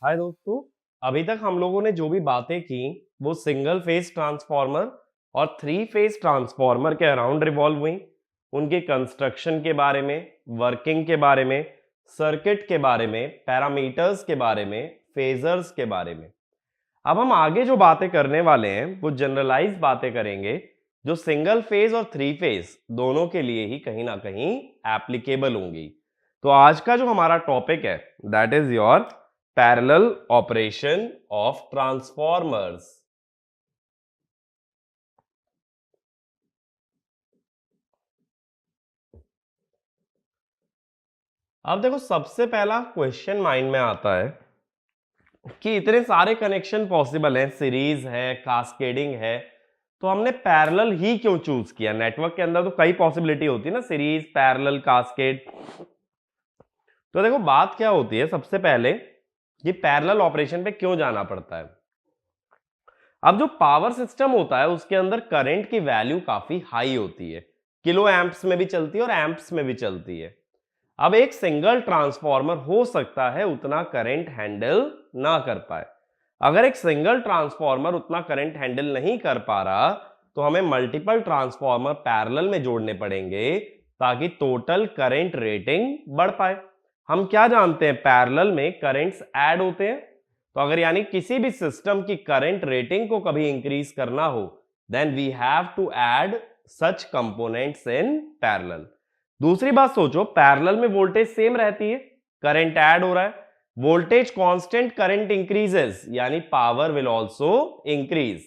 हाय दोस्तों। अभी तक हम लोगों ने जो भी बातें की वो सिंगल फेज ट्रांसफार्मर और थ्री फेज ट्रांसफार्मर के अराउंड रिवॉल्व हुई। उनके कंस्ट्रक्शन के बारे में, वर्किंग के बारे में, सर्किट के बारे में, पैरामीटर्स के बारे में, फेजर्स के बारे में। अब हम आगे जो बातें करने वाले हैं वो जनरलाइज बातें करेंगे जो सिंगल फेज और थ्री फेज दोनों के लिए ही कहीं ना कहीं एप्लीकेबल होंगी। तो आज का जो हमारा टॉपिक है that is your parallel operation of transformers. अब देखो, सबसे पहला क्वेश्चन माइंड में आता है कि इतने सारे कनेक्शन पॉसिबल हैं, सीरीज है, कास्केडिंग है, तो हमने पैरेलल ही क्यों चूज किया? नेटवर्क के अंदर तो कई पॉसिबिलिटी होती है ना, सीरीज, पैरेलल, कास्केड। तो देखो बात क्या होती है, सबसे पहले ये पैरेलल ऑपरेशन पे क्यों जाना पड़ता है। अब जो पावर सिस्टम होता है उसके अंदर करंट की वैल्यू काफी हाई होती है, किलो एम्प्स में भी चलती है और एम्प्स में भी चलती है। अब एक सिंगल ट्रांसफॉर्मर हो सकता है उतना करंट हैंडल ना कर पाए। अगर एक सिंगल ट्रांसफॉर्मर उतना करंट हैंडल नहीं कर पा रहा तो हमें मल्टीपल ट्रांसफॉर्मर पैरेलल में जोड़ने पड़ेंगे ताकि टोटल करंट रेटिंग बढ़ पाए। हम क्या जानते हैं, पैरेलल में करंट्स ऐड होते हैं। तो अगर यानी किसी भी सिस्टम की करंट रेटिंग को कभी इंक्रीज करना हो then we have to add such components in parallel. दूसरी बात सोचो, पैरेलल में वोल्टेज सेम रहती है, करंट ऐड हो रहा है, वोल्टेज कांस्टेंट, करंट इंक्रीजेस यानी पावर विल आल्सो इंक्रीज।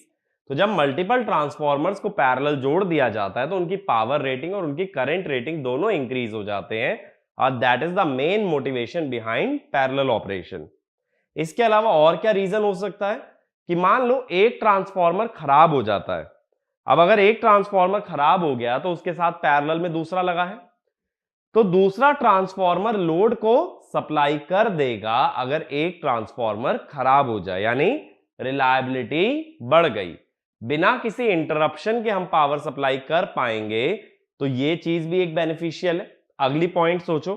तो जब मल्टीपल ट्रांसफॉर्मर्स को पैरेलल जोड़ दिया जाता है तो उनकी पावर रेटिंग और उनकी करंट रेटिंग दोनों इंक्रीज हो जाते हैं और that is the main motivation behind parallel operation. इसके अलावा और क्या रीजन हो सकता है कि मान लो एक ट्रांसफॉर्मर खराब हो जाता है। अब अगर एक ट्रांसफॉर्मर खराब हो गया तो उसके साथ पैरेलल में दूसरा लगा है, तो दूसरा ट्रांसफॉर्मर लोड को सप्लाई कर देगा अगर एक ट्रांसफॉर्मर खराब हो जाए, यानी रिलायबिलिटी बढ़ गई। बिना किसी इंटरप्शन के हम पावर सप्लाई कर पाएंगे, तो ये चीज भी एक बेनिफिशियल है। अगली पॉइंट सोचो,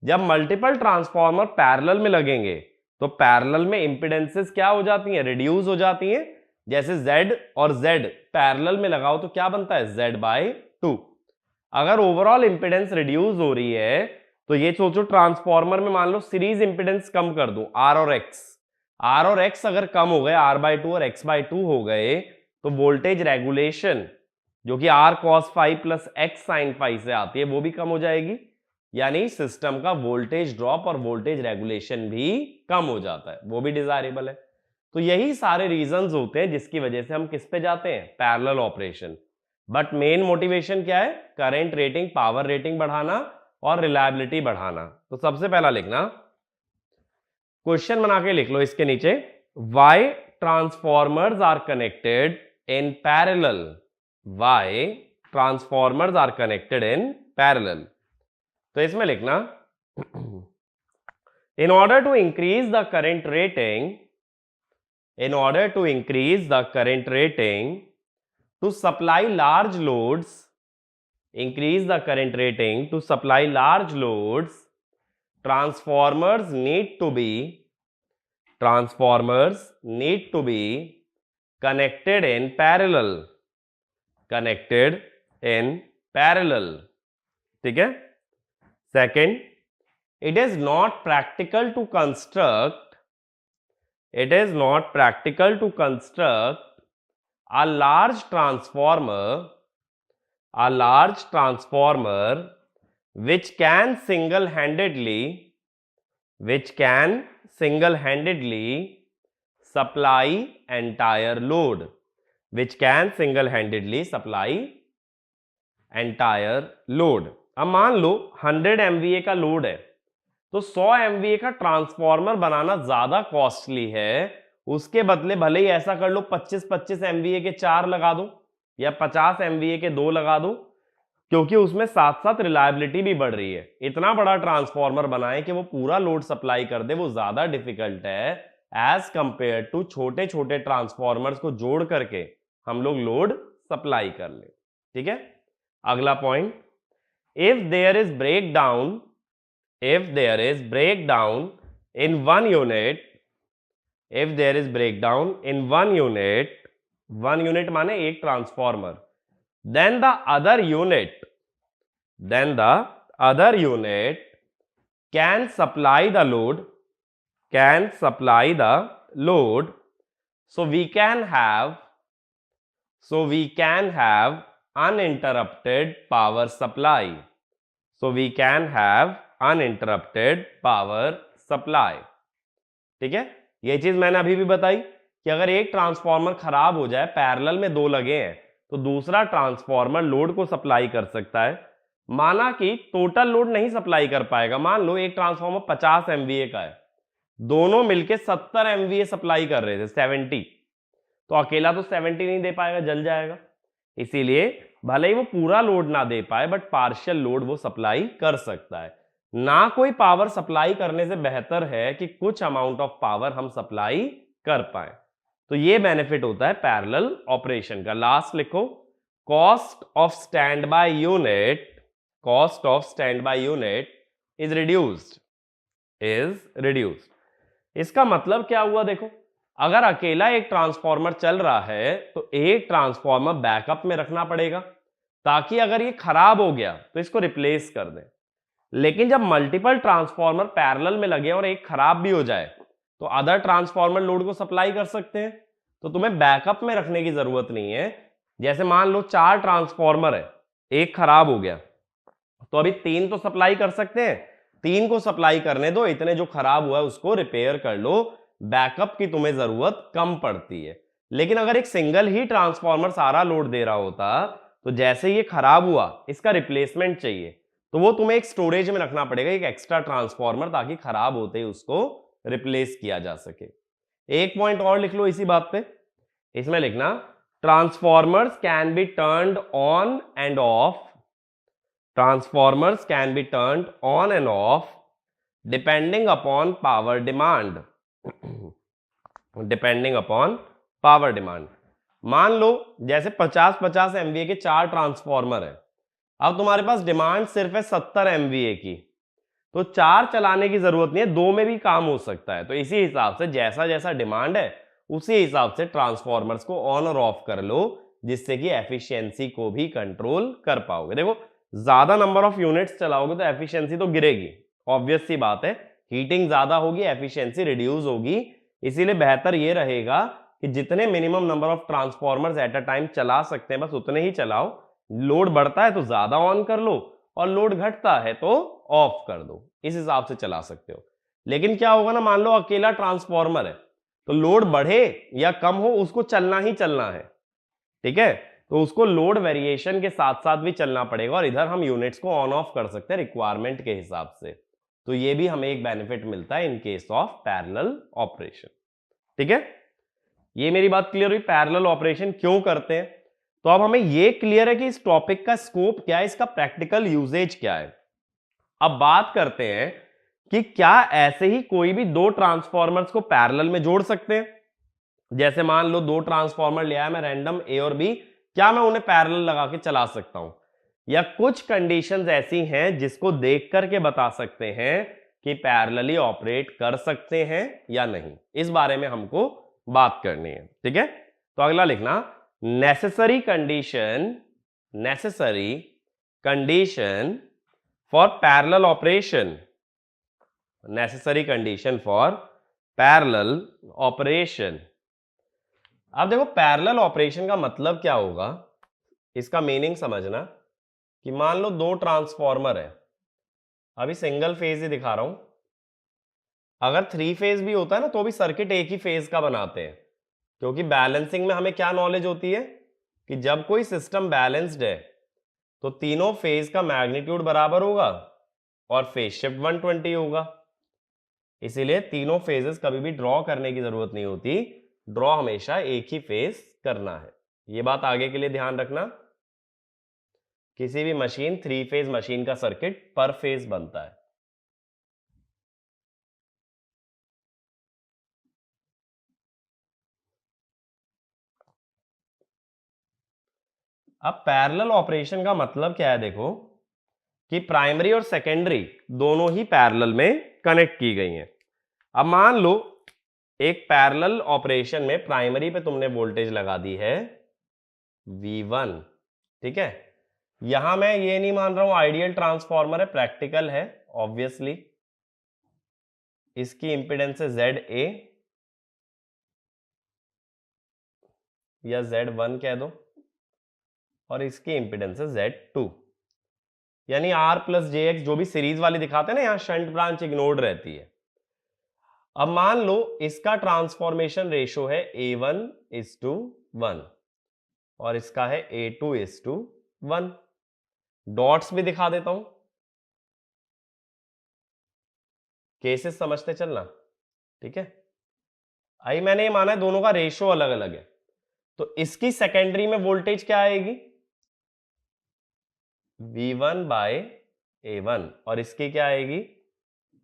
जब मल्टीपल ट्रांसफॉर्मर पैरेलल में लगेंगे तो पैरेलल में इंपिडेंसेस क्या हो जाती हैं, रिड्यूस हो जाती हैं। जैसे Z और Z पैरेलल में लगाओ तो क्या बनता है, Z/2। अगर ओवरऑल इंपिडेंस रिड्यूस हो रही है तो ये सोचो, ट्रांसफॉर्मर में मान लो सीरीज इंपिडेंस कम कर दूं, आर और एक्स अगर कम हो गए, R/2 और X/2 हो गए, तो वोल्टेज रेगुलेशन जो कि R cos phi plus X sin phi से आती है वो भी कम हो जाएगी, यानी सिस्टम का वोल्टेज ड्रॉप और वोल्टेज रेगुलेशन भी कम हो जाता है, वो भी डिजायरेबल है। तो यही सारे रीजंस होते हैं जिसकी वजह से हम किस पे जाते हैं, parallel operation. But main motivation क्या है, करंट रेटिंग, पावर रेटिंग बढ़ाना और रिलायबिलिटी बढ़ाना। तो सबसे पहला लिखना, क्वेश्चन बना के लिख लो इसके नीचे, why transformers are connected in parallel, why transformers are connected in parallel. तो इसमें लिखना, in order to increase the current rating, in order to increase the current rating to supply large loads, increase the current rating to supply large loads, transformers need to be connected in parallel, connected in parallel। ठीक है। Second, it is not practical to construct, it is not practical to construct a large transformer which can single-handedly supply entire load, which can single-handedly supply entire load। अब मान लो 100 MVA का load है तो 100 MVA का transformer बनाना ज्यादा costly है। उसके बदले भले ही ऐसा कर लो 25-25 MVA के 4 लगा दो या 50 MVA के 2 लगा दो, क्योंकि उसमें साथ साथ रिलायबिलिटी भी बढ़ रही है। इतना बड़ा ट्रांसफॉर्मर बनाए कि वो पूरा लोड सप्लाई कर दे, वो ज्यादा डिफिकल्ट है एज कंपेयर टू छोटे छोटे ट्रांसफॉर्मर्स को जोड़ करके हम लोग लोड सप्लाई कर ले। ठीक है। अगला point, if there is breakdown in one unit if there is breakdown in one unit माने एक transformer, then the other unit can supply the load, so we can have uninterrupted power supply. ठीक है, ये चीज मैंने अभी भी बताई कि अगर एक ट्रांसफॉर्मर खराब हो जाए, पैरेलल में दो लगे हैं, तो दूसरा ट्रांसफॉर्मर लोड को सप्लाई कर सकता है। माना कि टोटल लोड नहीं सप्लाई कर पाएगा, मान लो एक ट्रांसफॉर्मर 50 MVA का है, दोनों मिलके 70 MVA सप्लाई कर रहे थे, 70, तो अकेला तो 70 नहीं दे पाएगा, जल जाएगा। इसीलिए भले ही वो पूरा लोड ना दे पाए, बट पार्शियल लोड वो सप्लाई कर सकता है। ना कोई पावर सप्लाई करने से बेहतर है कि कुछ अमाउंट ऑफ पावर हम सप्लाई कर पाए। तो ये बेनिफिट होता है पैरेलल ऑपरेशन का। लास्ट लिखो, cost of stand by unit is reduced. इसका मतलब क्या हुआ, देखो, अगर अकेला एक ट्रांसफॉर्मर चल रहा है तो एक ट्रांसफॉर्मर बैकअप में रखना पड़ेगा, ताकि अगर ये खराब हो गया तो इसको रिप्लेस कर दें। लेकिन जब मल्टीपल ट्रांसफॉर्मर पैरेलल में लगे और एक खराब भी हो जाए, तो अदर ट्रांसफॉर्मर लोड को सप्लाई कर सकते हैं, तो तुम्हें बैकअप में रखने की जरूरत नहीं है। जैसे मान लो 4 ट्रांसफॉर्मर है, एक खराब हो गया, तो अभी 3 तो सप्लाई कर सकते हैं, 3 को सप्लाई करने दो, इतने जो खराब हुआ है उसको रिपेयर कर लो, बैकअप की तुम्हें जरूरत कम पड़ती है। लेकिन अगर एक सिंगल ही ट्रांसफॉर्मर सारा लोड दे रहा होता, तो जैसे ये खराब हुआ, इसका रिप्लेसमेंट चाहिए, तो वो तुम्हें एक स्टोरेज में रखना पड़ेगा, एक एक्स्ट्रा ट्रांसफॉर्मर, ताकि खराब होते ही उसको रिप्लेस किया जा सके। एक पॉइंट और लिख लो इसी बात पे, इसमें लिखना, transformers can be turned on end of depending upon power demand. मान लो जैसे 50-50 MVA के 4 ट्रांसफॉर्मर है, अब तुम्हारे पास डिमांड सिर्फ है 70 MVA की, तो 4 चलाने की जरूरत नहीं है, 2 में भी काम हो सकता है। तो इसी हिसाब से जैसा जैसा डिमांड है उसी हिसाब से ट्रांसफॉर्मर्स को ऑन और ऑफ कर लो, जिससे कि एफिशिएंसी को भी कंट्रोल कर पाओगे। देखो, ज्यादा नंबर ऑफ यूनिट्स चलाओगे तो एफिशिएंसी तो गिरेगी, ऑब्वियस सी बात है, हीटिंग ज्यादा होगी, एफिशिएंसी रिड्यूस होगी। इसीलिए बेहतर ये रहेगा कि जितने minimum number of transformers at a time चला सकते हैं, बस उतने ही चलाओ। लोड बढ़ता है तो ज्यादा ऑन कर लो, और लोड घटता है तो ऑफ कर दो, इस हिसाब से चला सकते हो। लेकिन क्या होगा ना, मान लो अकेला ट्रांसफॉर्मर है, तो लोड बढ़े या कम हो, उसको चलना ही चलना है, ठीक है, तो उसको लोड वेरिएशन के साथ साथ भी चलना पड़ेगा, और इधर हम यूनिट्स को ऑन ऑफ कर सकते हैं रिक्वायरमेंट के हिसाब से। तो ये भी हमें एक बेनिफिट मिलता है in case of parallel operation. ठीक है, ये मेरी बात क्लियर हुई, पैरेलल ऑपरेशन क्यों करते हैं। तो अब हमें ये क्लियर है कि इस टॉपिक का स्कोप क्या है, इसका प्रैक्टिकल यूजेज क्या है। अब बात करते हैं कि क्या ऐसे ही कोई भी 2 ट्रांसफॉर्मर्स को पैरेलल में जोड़ सकते हैं। जैसे मान लो 2 ट्रांसफॉर्मर लिया है मैं रैंडम, ए और बी, क्या मैं उन्हें पैरेलल लगा के चला सकता हूं, या कुछ कंडीशंस ऐसी हैं जिसको देख करके बता सकते हैं कि पैरेलली ऑपरेट कर सकते हैं या नहीं, इस बारे में हमको बात करनी है। ठीक है, तो अगला लिखना, necessary condition for parallel operation, necessary condition for parallel operation. अब देखो, पैरेलल ऑपरेशन का मतलब क्या होगा, इसका मीनिंग समझना कि मान लो 2 ट्रांसफॉर्मर है, अभी सिंगल फेज ही दिखा रहा हूं, अगर 3 फेज भी होता है ना तो भी सर्किट एक ही फेज का बनाते हैं, क्योंकि बैलेंसिंग में हमें क्या नॉलेज होती है कि जब कोई सिस्टम बैलेंस्ड है तो तीनों फेज का मैग्नीट्यूड बराबर होगा और फेज शिफ्ट 120 होगा। इसीलिए तीनों फेजेस कभी भी ड्रॉ करने की जरूरत नहीं होती, ड्रॉ हमेशा एक ही फेज करना है। ये बात आगे के लिए ध्यान रखना, किसी भी मशीन 3 फेज मशीन का सर्किट पर फेज बनता है। अब पैरेलल ऑपरेशन का मतलब क्या है, देखो कि प्राइमरी और सेकेंडरी दोनों ही पैरेलल में कनेक्ट की गई हैं। अब मान लो एक पैरेलल ऑपरेशन में प्राइमरी पे तुमने वोल्टेज लगा दी है V1, ठीक है। यहां मैं ये नहीं मान रहा हूं आइडियल ट्रांसफॉर्मर है, प्रैक्टिकल है ऑब्वियसली। इसकी इंपेडेंस है ZA या Z1 कह दो, और इसकी इंपेडेंस है Z2, यानी R प्लस JX, जो भी सीरीज वाली दिखाते हैं ना, यहां शंट ब्रांच इग्नोर्ड रहती है। अब मान लो इसका ट्रांसफॉर्मेशन रेशो है A1:1 और इसका है A2:1। डॉट्स भी दिखा देता हूं, केसेस समझते चलना, ठीक है। आई मैंने ये माना है दोनों का रेशो अलग अलग है, तो इसकी सेकेंडरी में वोल्टेज क्या आएगी V1/A1 और इसकी क्या आएगी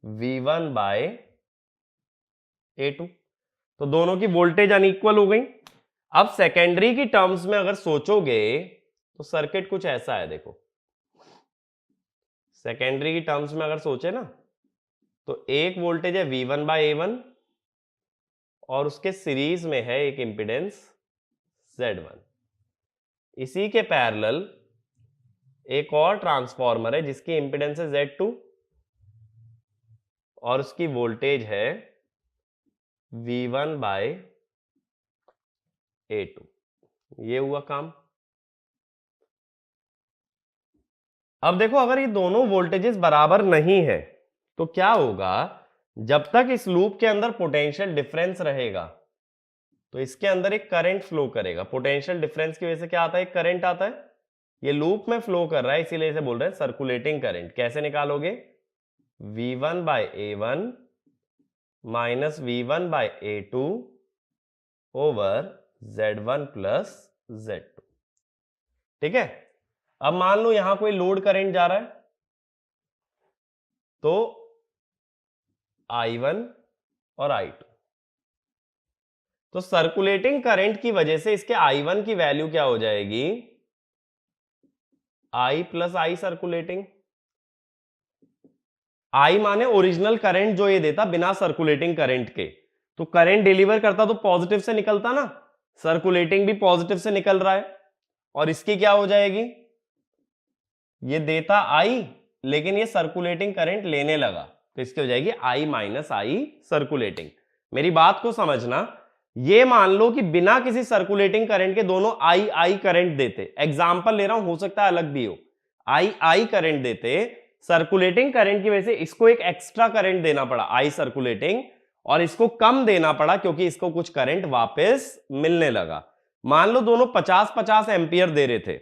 V1/A2। तो दोनों की वोल्टेज अनइक्वल हो गई। अब सेकेंडरी की टर्म्स में अगर सोचोगे तो सर्किट कुछ ऐसा है, देखो सेकेंडरी की टर्म्स में अगर सोचे ना, तो एक वोल्टेज है V1/A1 और उसके सीरीज में है एक इंपेडेंस Z1। इसी के पैरेलल एक और ट्रांसफॉर्मर है जिसकी इंपेडेंस है Z2 और उसकी वोल्टेज है V1/A2। ये हुआ काम। अब देखो अगर ये दोनों वोल्टेजेस बराबर नहीं है तो क्या होगा, जब तक इस लूप के अंदर पोटेंशियल डिफरेंस रहेगा तो इसके अंदर एक करंट फ्लो करेगा। पोटेंशियल डिफरेंस की वजह से क्या आता है, एक करंट आता है। ये लूप में फ्लो कर रहा है, इसीलिए इसे बोल रहे हैं सर्कुलेटिंग करंट। कैसे निकालोगे, V1/A1 minus V1/A2 over Z1 plus Z2, ठीक है। अब मान लो यहां कोई लोड करंट जा रहा है, तो I1 और I2, तो सर्कुलेटिंग करंट की वजह से इसके I1 की वैल्यू क्या हो जाएगी, I plus I circulating. I माने ओरिजिनल करंट जो ये देता बिना सर्कुलेटिंग करंट के, तो करंट डिलीवर करता तो पॉजिटिव से निकलता ना, सर्कुलेटिंग भी पॉजिटिव से निकल रहा है, और इसकी क्या हो जाएगी, ये देता I लेकिन ये सर्कुलेटिंग करंट लेने लगा, तो इसकी हो जाएगी I माइनस I सर्कुलेटिंग। मेरी बात को समझना, ये मान लो कि बिना किसी सर्कुलेटिंग करंट के दोनों I करंट देते, एग्जांपल ले रहा हूं, हो सकता है अलग भी हो, I करंट देते, सर्कुलेटिंग करंट की वजह से इसको एक एक्स्ट्रा करंट देना पड़ा I सर्कुलेटिंग, और इसको कम देना पड़ा क्योंकि इसको कुछ करंट वापस मिलने लगा। मान लो दोनों 50-50 एंपियर दे रहे थे।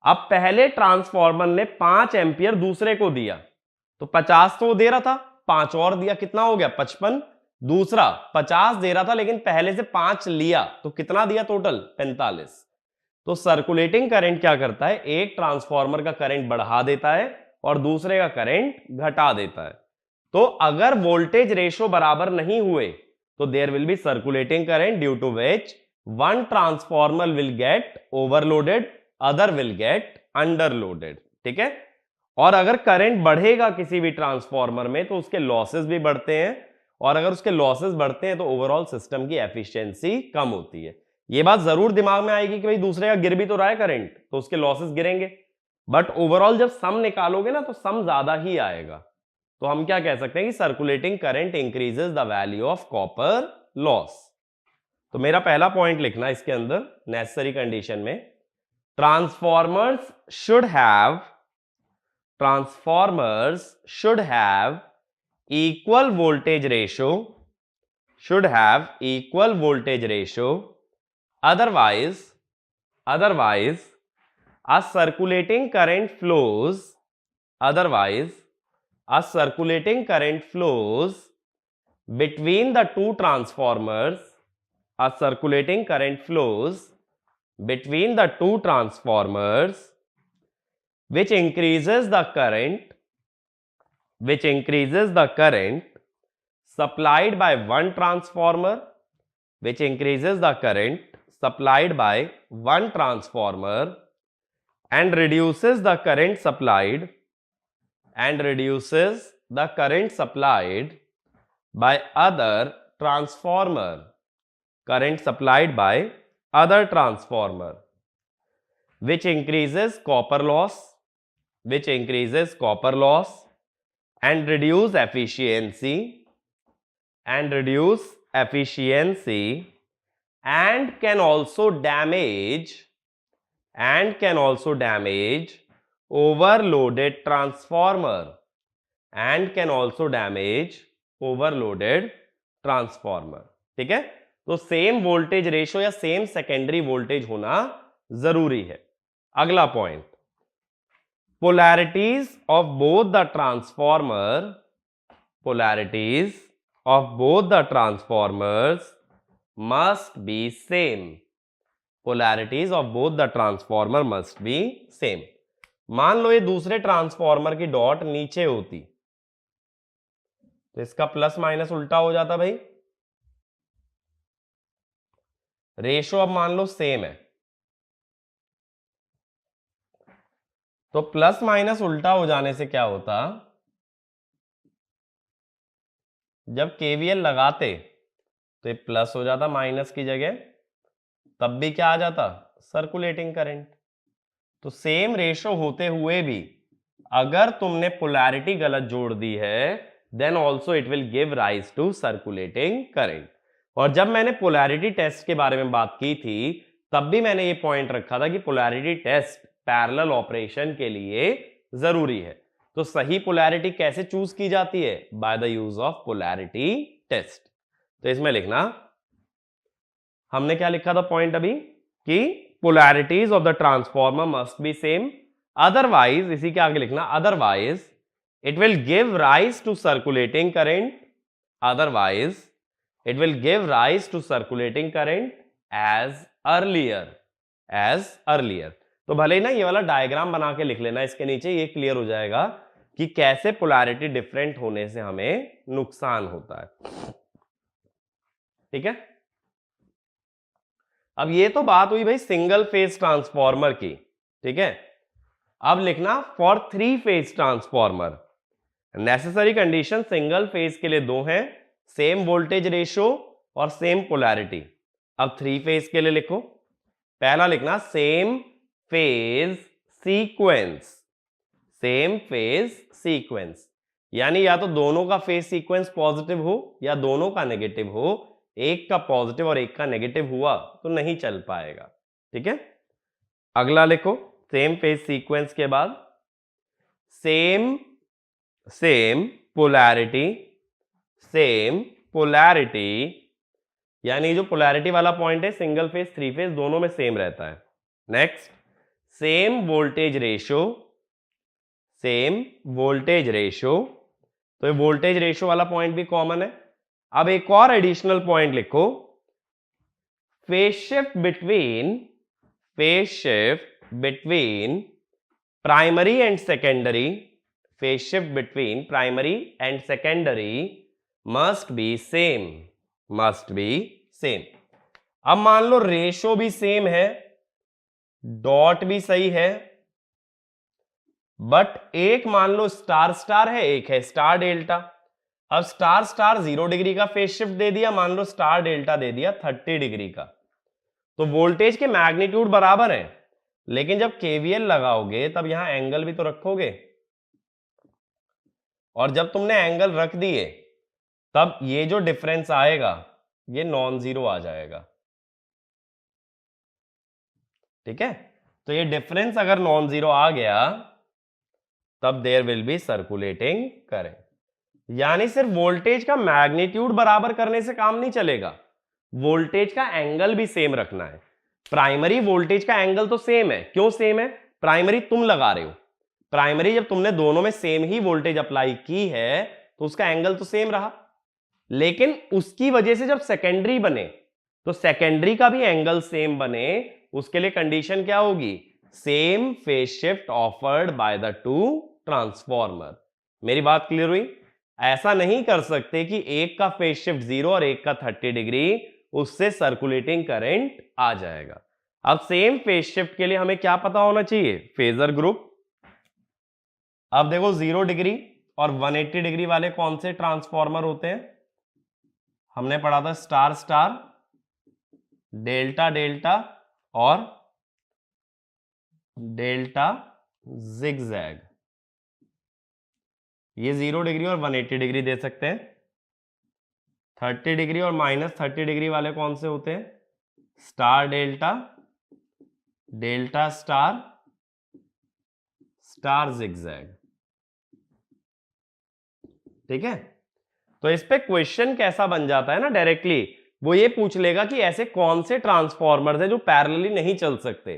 अब पहले ट्रांसफॉर्मर ने 5 एंपियर दूसरे को दिया, तो 50 तो वो दे रहा था, 5 और दिया, कितना हो गया 55। दूसरा 50 दे रहा था लेकिन पहले से 5 लिया, तो कितना दिया टोटल 45। तो सर्कुलेटिंग करंट क्या करता है, एक ट्रांसफॉर्मर का करंट बढ़ा देता है और दूसरे का करंट घटा देता है। तो अगर वोल्टेज रेशो बराबर नहीं हुए तो there will be circulating current, due to which one transformer will get overloaded, other will get underloaded, ठीक है। और अगर करंट बढ़ेगा किसी भी ट्रांसफॉर्मर में तो उसके लॉसेस भी बढ़ते हैं, और अगर उसके लॉसेस बढ़ते हैं तो ओवरऑल सिस्टम की एफिशिएंसी कम होती है। ये बात जरूर दिमाग में आएगी कि भाई दूसरे का गिर भी तो रहा है करंट, तो उसके लॉसेस गिरेंगे, बट ओवरऑल जब सम निकालोगे ना तो सम ज्यादा ही आएगा। तो हम क्या कह सकते हैं कि circulating current increases the value of copper loss. तो मेरा पहला पॉइंट लिखना इसके अंदर नेसेसरी कंडीशन में, transformers should have equal voltage ratio, otherwise a circulating current flows between the two transformers, which increases the current supplied by one transformer, and reduces the current supplied by other transformer, current supplied by other transformer, which increases copper loss, and reduce efficiency, and can also damage overloaded transformer, ठीक है। तो same voltage ratio या same secondary voltage होना जरूरी है। अगला point, polarities of both the transformers must be same. मान लो ये दूसरे ट्रांसफॉर्मर की डॉट नीचे होती तो इसका प्लस माइनस उल्टा हो जाता भाई। रेशो अब मान लो सेम है तो प्लस माइनस उल्टा हो जाने से क्या होता, जब केवीएल लगाते तो ये प्लस हो जाता माइनस की जगह, तब भी क्या आ जाता, सर्कुलेटिंग करंट। तो सेम रेशो होते हुए भी अगर तुमने पोलैरिटी गलत जोड़ दी है then also it will give rise to circulating current. और जब मैंने पोलैरिटी टेस्ट के बारे में बात की थी तब भी मैंने ये पॉइंट रखा था कि पोलैरिटी टेस्ट पैरेलल ऑपरेशन के लिए जरूरी है। तो सही पोलैरिटी कैसे चूज की जाती है, by the use of polarity test. तो इसमें लिखना, हमने क्या लिखा था पॉइंट अभी कि polarities of the transformer must be same, otherwise इसी के आगे लिखना, otherwise it will give rise to circulating current, as earlier। तो भले ही ना ये वाला डायग्राम बना के लिख लेना इसके नीचे, ये क्लियर हो जाएगा कि कैसे पोलैरिटी डिफरेंट होने से हमें नुकसान होता है, ठीक है। अब ये तो बात हुई भाई सिंगल फेज ट्रांसफॉर्मर की, ठीक है। अब लिखना for 3 phase transformer necessary condition single phase के लिए 2 हैं, सेम वोल्टेज रेशो और सेम पोलैरिटी। अब 3 फेज के लिए लिखो, पहला लिखना सेम फेज सीक्वेंस, यानी या तो दोनों का फेज सीक्वेंस पॉजिटिव हो या दोनों का नेगेटिव हो, एक का पॉजिटिव और एक का नेगेटिव हुआ तो नहीं चल पाएगा, ठीक है। अगला लिखो, सेम फेज सीक्वेंस के बाद सेम पोलैरिटी, यानी जो पोलैरिटी वाला पॉइंट है सिंगल फेज 3 फेज दोनों में सेम रहता है। नेक्स्ट, सेम वोल्टेज रेशो, तो ये वोल्टेज रेशो वाला पॉइंट भी कॉमन है। अब एक और एडिशनल पॉइंट लिखो, phase shift between primary and secondary must be same. अब मान लो रेशो भी सेम है, डॉट भी सही है, बट एक मान लो स्टार स्टार है, एक है स्टार डेल्टा। अब स्टार स्टार 0 डिग्री का फेज शिफ्ट दे दिया, मान लो स्टार डेल्टा दे दिया 30 डिग्री का, तो वोल्टेज के मैग्नीट्यूड बराबर है, लेकिन जब केवीएल लगाओगे तब यहां एंगल भी तो रखोगे, और जब तुमने एंगल रख दिए तब ये जो डिफरेंस आएगा ये नॉन जीरो आ जाएगा, ठीक है। तो ये डिफरेंस अगर नॉन जीरो आ गया तब there will be circulating current. यानी सिर्फ वोल्टेज का मैग्नीट्यूड बराबर करने से काम नहीं चलेगा, वोल्टेज का एंगल भी सेम रखना है। प्राइमरी वोल्टेज का एंगल तो सेम है, क्यों सेम है, प्राइमरी तुम लगा रहे हो, प्राइमरी जब तुमने दोनों में सेम ही वोल्टेज अप्लाई की है तो उसका एंगल तो सेम रहा, लेकिन उसकी वजह से जब सेकेंडरी बने तो सेकेंडरी का भी एंगल सेम बने, उसके लिए कंडीशन क्या होगी, same phase shift offered by the 2 transformer. मेरी बात क्लियर हुई। ऐसा नहीं कर सकते कि एक का फेज शिफ्ट 0 और एक का 30 डिग्री, उससे सर्कुलेटिंग करंट आ जाएगा। अब सेम फेज शिफ्ट के लिए हमें क्या पता होना चाहिए, फेजर ग्रुप। अब देखो 0 डिग्री और 180 डिग्री वाले कौन से ट्रांसफॉर्मर होते हैं, हमने पढ़ा था स्टार स्टार, डेल्टा डेल्टा और डेल्टा जिगजैग। ये 0 डिग्री और 180 डिग्री दे सकते हैं। 30 डिग्री और -30 डिग्री वाले कौन से होते हैं? Star delta, delta star, star zigzag. ठीक है, तो इस पे क्वेश्चन कैसा बन जाता है ना, डायरेक्टली वो ये पूछ लेगा कि ऐसे कौन से ट्रांसफॉर्मर्स हैं जो पैरेलली नहीं चल सकते।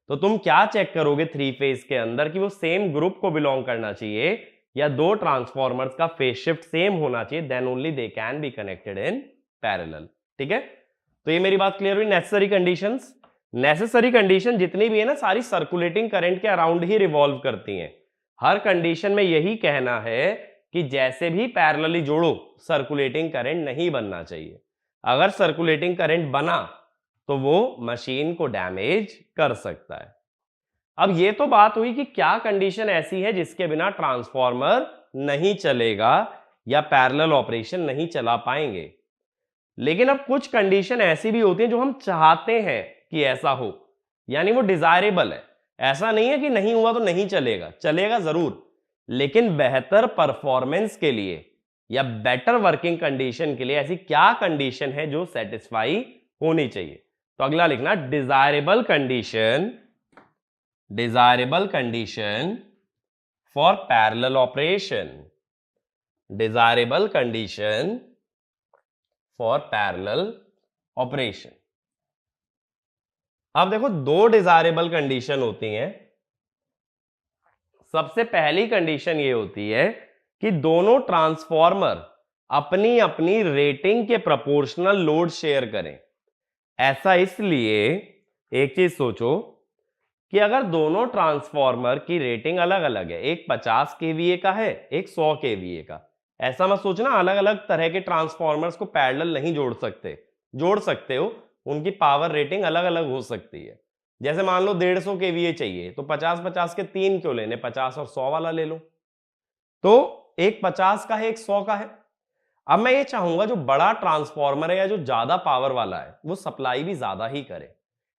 तो तुम क्या चेक करोगे 3 फेज के अंदर कि वो सेम ग्रुप को बिलोंग करना चाहिए या दो ट्रांसफॉर्मर्स का फेज शिफ्ट सेम होना चाहिए, then only they can be connected in parallel. ठीक है, तो ये मेरी बात क्लियर हुई। नेसेसरी कंडीशंस, नेसेसरी कंडीशन जितनी भी है ना, सारी सर्कुलेटिंग करंट के अराउंड ही रिवॉल्व करती हैं। हर कंडीशन में यही कहना है कि जैसे भी पैरेलली जोड़ो सर्कुलेटिंग करंट नहीं बनना चाहिए। अगर सर्कुलेटिंग करंट बना तो वो मशीन को डैमेज कर सकता है। अब ये तो बात हुई कि क्या कंडीशन ऐसी है जिसके बिना ट्रांसफॉर्मर नहीं चलेगा या पैरेलल ऑपरेशन नहीं चला पाएंगे। लेकिन अब कुछ कंडीशन ऐसी भी होती है जो हम चाहते हैं कि ऐसा हो, यानी वो डिजायरेबल है। ऐसा नहीं है कि नहीं हुआ तो नहीं चलेगा, चलेगा जरूर, लेकिन बेहतर परफॉर्मेंस के लिए या बेटर वर्किंग कंडीशन के लिए ऐसी क्या कंडीशन है जो सेटिस्फाई होनी चाहिए। तो अगला लिखना desirable condition, desirable condition for parallel operation, desirable condition for parallel operation. अब देखो दो डिजायरेबल कंडीशन होती हैं। सबसे पहली कंडीशन ये होती है कि दोनों ट्रांसफॉर्मर अपनी अपनी रेटिंग के प्रोपोर्शनल लोड शेयर करें। ऐसा इसलिए, एक चीज सोचो कि अगर दोनों ट्रांसफॉर्मर की रेटिंग अलग अलग है, एक 50 केवीए का है, एक 100 केवीए का, ऐसा मत सोचना अलग अलग तरह के ट्रांसफॉर्मर्स को पैरेलल नहीं जोड़ सकते। जोड़ सकते हो, उनकी पावर रेटिंग अलग अलग हो सकती है। जैसे मान लो 150 केवीए चाहिए तो 50-50 के 3 क्यों लेने, 50 और 100 वाला ले लो। तो एक 50 का है, एक 100 का है। अब मैं ये चाहूंगा जो बड़ा ट्रांसफॉर्मर है या जो ज्यादा पावर वाला है वो सप्लाई भी ज्यादा ही करे।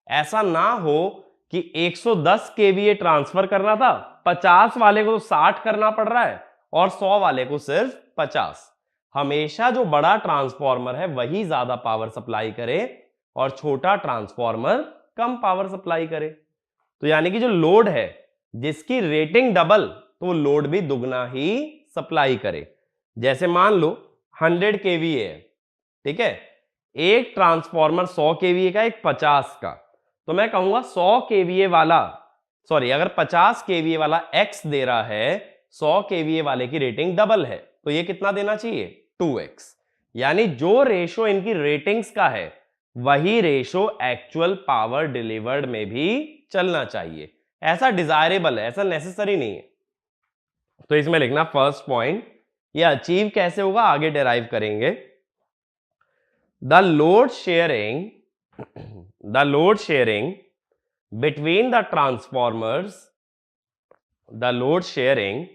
ऐसा ना हो कि 110 केवीए ट्रांसफर करना था, 50 वाले को तो 60 करना पड़ रहा है और 100 वाले को सिर्फ 50। हमेशा जो बड़ा ट्रांसफॉर्मर है वही ज्यादा पावर सप्लाई करे और छोटा ट्रांसफॉर्मर कम पावर सप्लाई करे। तो यानी कि जो लोड है जिसकी रेटिंग डबल, तो वो लोड भी दुगना ही सप्लाई करे। जैसे मान लो 100 केवीए है, ठीक है, एक ट्रांसफॉर्मर 100 केवीए का, एक 50 का, तो मैं कहूंगा 100 केवीए वाला, सॉरी अगर 50 केवीए वाला एक्स दे रहा है, 100 केवीए वाले की रेटिंग डबल है, तो ये कितना देना चाहिए, 2x। यानी जो रेशो इनकी रेटिंग्स का है वही रेशो एक्चुअल पावर डिलीवर्ड में भी चलना चाहिए। ऐसा डिजायरेबल है, ऐसा नेसेसरी नहीं है। तो इसमें लिखना फर्स्ट पॉइंट, ये अचीव कैसे होगा आगे डेराइव करेंगे। The load sharing between the transformers, the load sharing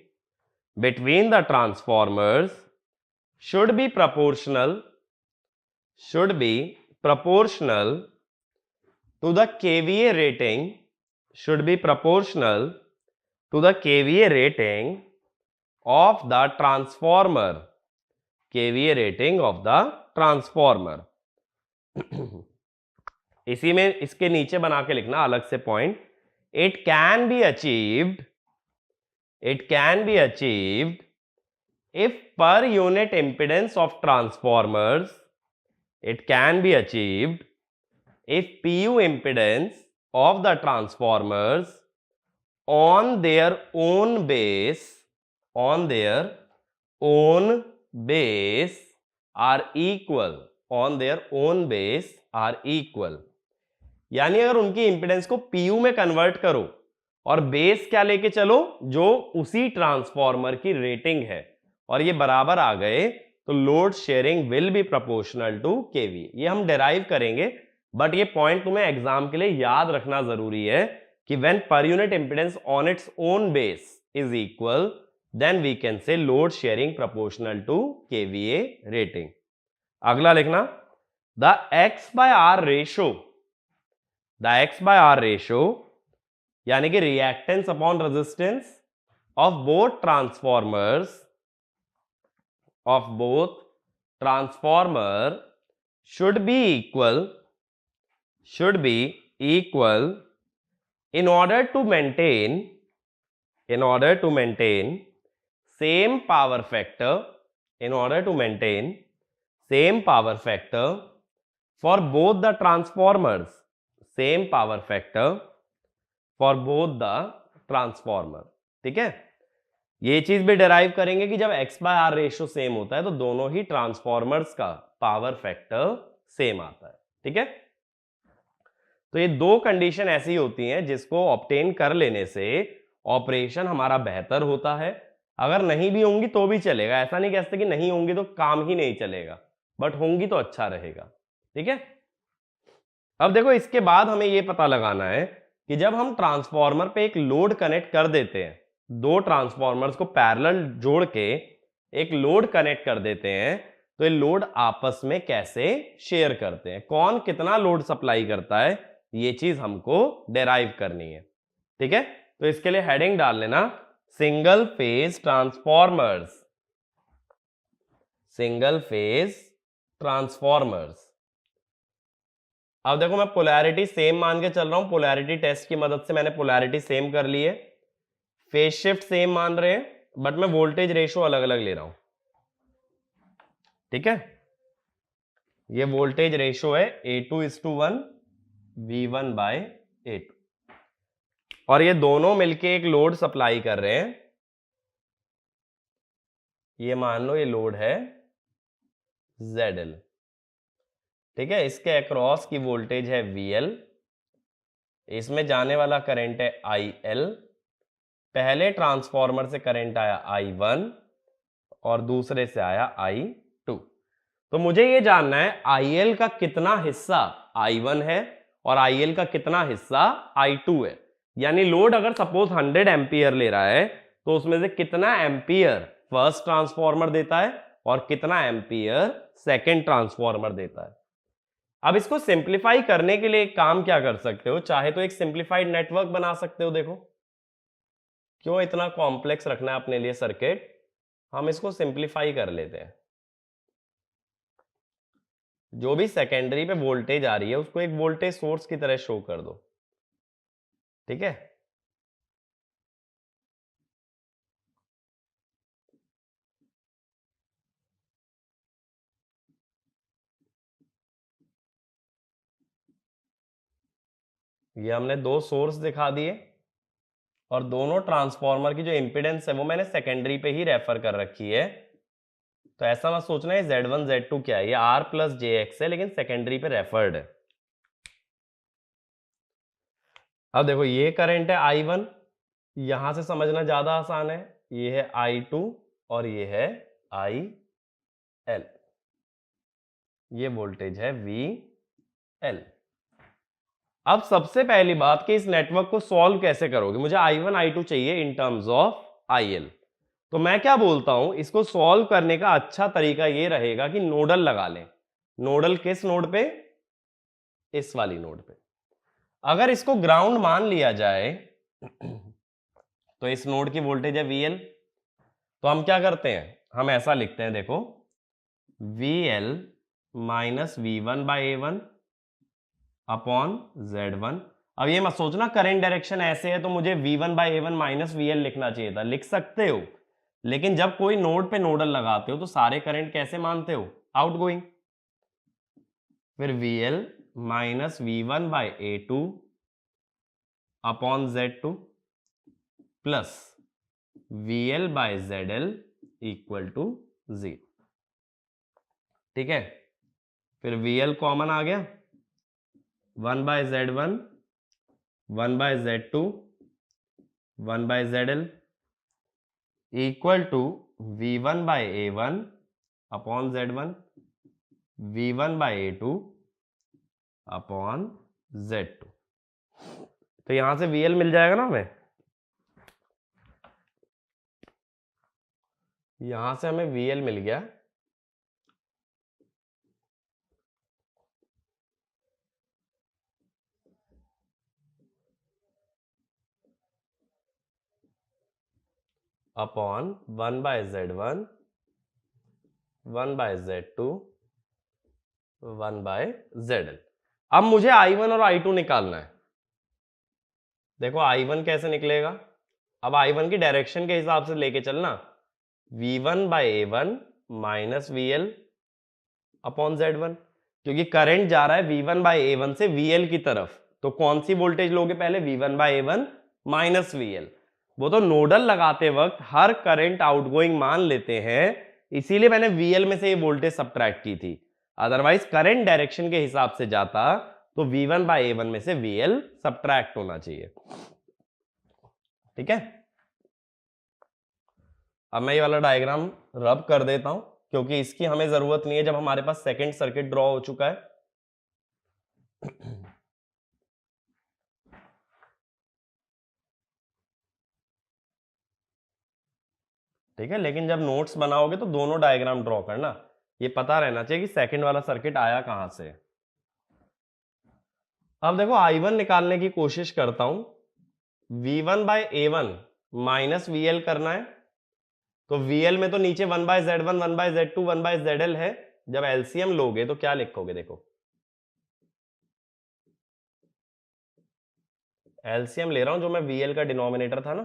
between the transformers should be proportional to the kVA rating, should be proportional to the kVA rating of the transformer, kVA rating of the transformer। इसी में इसके नीचे बना के लिखना अलग से point, it can be achieved if पर unit impedance of transformers, it can be achieved if PU impedance of the transformers on their own base are equal, यानी अगर उनकी इंपिडेंस को PU में कन्वर्ट करो और बेस क्या लेके चलो, जो उसी ट्रांसफॉर्मर की रेटिंग है, और ये बराबर आ गए, तो load sharing will be proportional to kV. ये हम डेराइव करेंगे, बट ये पॉइंट तुम्हें एग्जाम के लिए याद रखना जरूरी है कि when per unit impedance on its own base is equal, then we can say load sharing proportional to KVA rating. अगला लिखना the X by R ratio, the X by R ratio यानी कि reactance upon resistance of both transformers, of both transformer should be equal, should be equal in order to maintain, in order to maintain same power factor, in order to maintain same power factor for both the transformers, same power factor for both the transformer। ठीक है, ये चीज भी derive करेंगे कि जब x by R ratio same होता है तो दोनों ही ट्रांसफॉर्मर्स का पावर फैक्टर सेम आता है। ठीक है, तो ये दो कंडीशन ऐसी होती हैं जिसको ऑब्टेन कर लेने से ऑपरेशन हमारा बेहतर होता है। अगर नहीं भी होंगी तो भी चलेगा, ऐसा नहीं कहते कि नहीं होंगी तो काम ही नहीं चलेगा, बट होंगी तो अच्छा रहेगा। ठीक है, अब देखो इसके बाद हमें यह पता लगाना है कि जब हम ट्रांसफॉर्मर पे एक लोड कनेक्ट कर देते हैं, दो ट्रांसफॉर्मर्स को पैरेलल जोड़ के एक लोड कनेक्ट कर देते हैं, तो ये लोड आपस में कैसे शेयर करते हैं, कौन कितना लोड सप्लाई करता है, ये चीज हमको डेराइव करनी है। ठीक है, तो इसके लिए हेडिंग डाल लेना single phase transformers, single phase transformers. अब देखो मैं पोलैरिटी सेम मान के चल रहा हूं, पोलैरिटी टेस्ट की मदद से मैंने पोलैरिटी सेम कर ली है, फेज शिफ्ट सेम मान रहे हैं, बट मैं वोल्टेज रेशो अलग अलग ले रहा हूं। ठीक है, ये वोल्टेज रेशो है A2:1 V1 बाय A2, और ये दोनों मिलके एक लोड सप्लाई कर रहे हैं। ये मान लो ये लोड है ZL। ठीक है, इसके अक्रॉस की वोल्टेज है VL, इसमें जाने वाला करंट है IL। पहले ट्रांसफॉर्मर से करंट आया I1 और दूसरे से आया I2। तो मुझे ये जानना है IL का कितना हिस्सा I1 है और IL का कितना हिस्सा I2 है। यानी लोड अगर सपोज 100 एम्पियर ले रहा है तो उसमें से कितना एम्पियर फर्स्ट ट्रांसफॉर्मर देता है और कितना एम्पियर सेकंड ट्रांसफॉर्मर देता है। अब इसको सिंप्लीफाई करने के लिए एक काम क्या कर सकते हो, चाहे तो एक सिंप्लीफाइड नेटवर्क बना सकते हो। देखो क्यों इतना कॉम्प्लेक्स रखना है अपने लिए सर्किट, हम इसको सिंप्लीफाई कर लेते हैं। जो भी सेकेंडरी पे वोल्टेज आ रही है उसको एक वोल्टेज सोर्स की तरह शो कर दो। ठीक है, ये हमने दो सोर्स दिखा दिए और दोनों ट्रांसफॉर्मर की जो इंपीडेंस है वो मैंने सेकेंडरी पे ही रेफर कर रखी है। तो ऐसा मत सोचना है Z1 Z2 क्या है, ये R प्लस JX है लेकिन सेकेंडरी पे रेफर्ड है। अब देखो ये करंट है I1, यहां से समझना ज्यादा आसान है, ये है I2 और ये है IL, ये वोल्टेज है VL। अब सबसे पहली बात कि इस नेटवर्क को सॉल्व कैसे करोगे, मुझे I1 I2 चाहिए इन टर्म्स ऑफ IL। तो मैं क्या बोलता हूं, इसको सॉल्व करने का अच्छा तरीका ये रहेगा कि नोडल लगा लें। नोडल किस नोड पे, इस वाली नोड पे। अगर इसको ग्राउंड मान लिया जाए तो इस नोड की वोल्टेज है VL, तो हम क्या करते हैं, हम ऐसा लिखते हैं, देखो VL minus V1 by A1 upon Z1। अब ये मत सोचना करंट डायरेक्शन ऐसे है तो मुझे V1 by A1 minus VL लिखना चाहिए था, लिख सकते हो, लेकिन जब कोई नोड पे नोडल लगाते हो तो सारे करंट कैसे मानते हो, आउटगोइंग। फिर VL minus V1 by A2 upon Z2 plus VL by ZL equal to 0। ठीक है, फिर VL कॉमन आ गया, 1 by Z1, 1 by Z2, 1 by ZL equal to V1 by A1 upon Z1, V1 by A2 upon Z2। तो यहां से VL मिल जाएगा ना हमें, यहां से हमें VL मिल गया। Upon 1/z1, 1/z2, 1/zl। अब मुझे I1 और I2 निकालना है। देखो I1 कैसे निकलेगा, अब I1 की डायरेक्शन के हिसाब से लेके चलना, V1/A1 minus VL upon Z1, क्योंकि करंट जा रहा है V1/A1 से VL की तरफ, तो कौन सी वोल्टेज लोगे पहले, V1/A1 माइनस VL। वो तो नोडल लगाते वक्त हर करंट आउटगोइंग मान लेते हैं, इसीलिए मैंने VL में से ये वोल्टेज सब्ट्रैक्ट की थी। अदरवाइज करंट डायरेक्शन के हिसाब से जाता तो V1/A1 में से VL सब्ट्रैक्ट होना चाहिए। ठीक है, अब मैं ये वाला डायग्राम रब कर देता हूं, क्योंकि इसकी हमें जरूरत नहीं है जब हमारे पास सेकंड सर्किट ड्रॉ हो चुका है। ठीक है, लेकिन जब नोट्स बनाओगे तो दोनों डायग्राम ड्रॉ करना, ये पता रहना चाहिए कि सेकंड वाला सर्किट आया कहां से। अब देखो I1 निकालने की कोशिश करता हूं, V1/A1 माइनस VL करना है, तो VL में तो नीचे 1/Z1, 1/Z2, 1/ZL है। जब एलसीएम लोगे तो क्या लिखोगे, देखो एलसीएम ले रहा हूं जो मैं VL का डिनोमिनेटर था ना,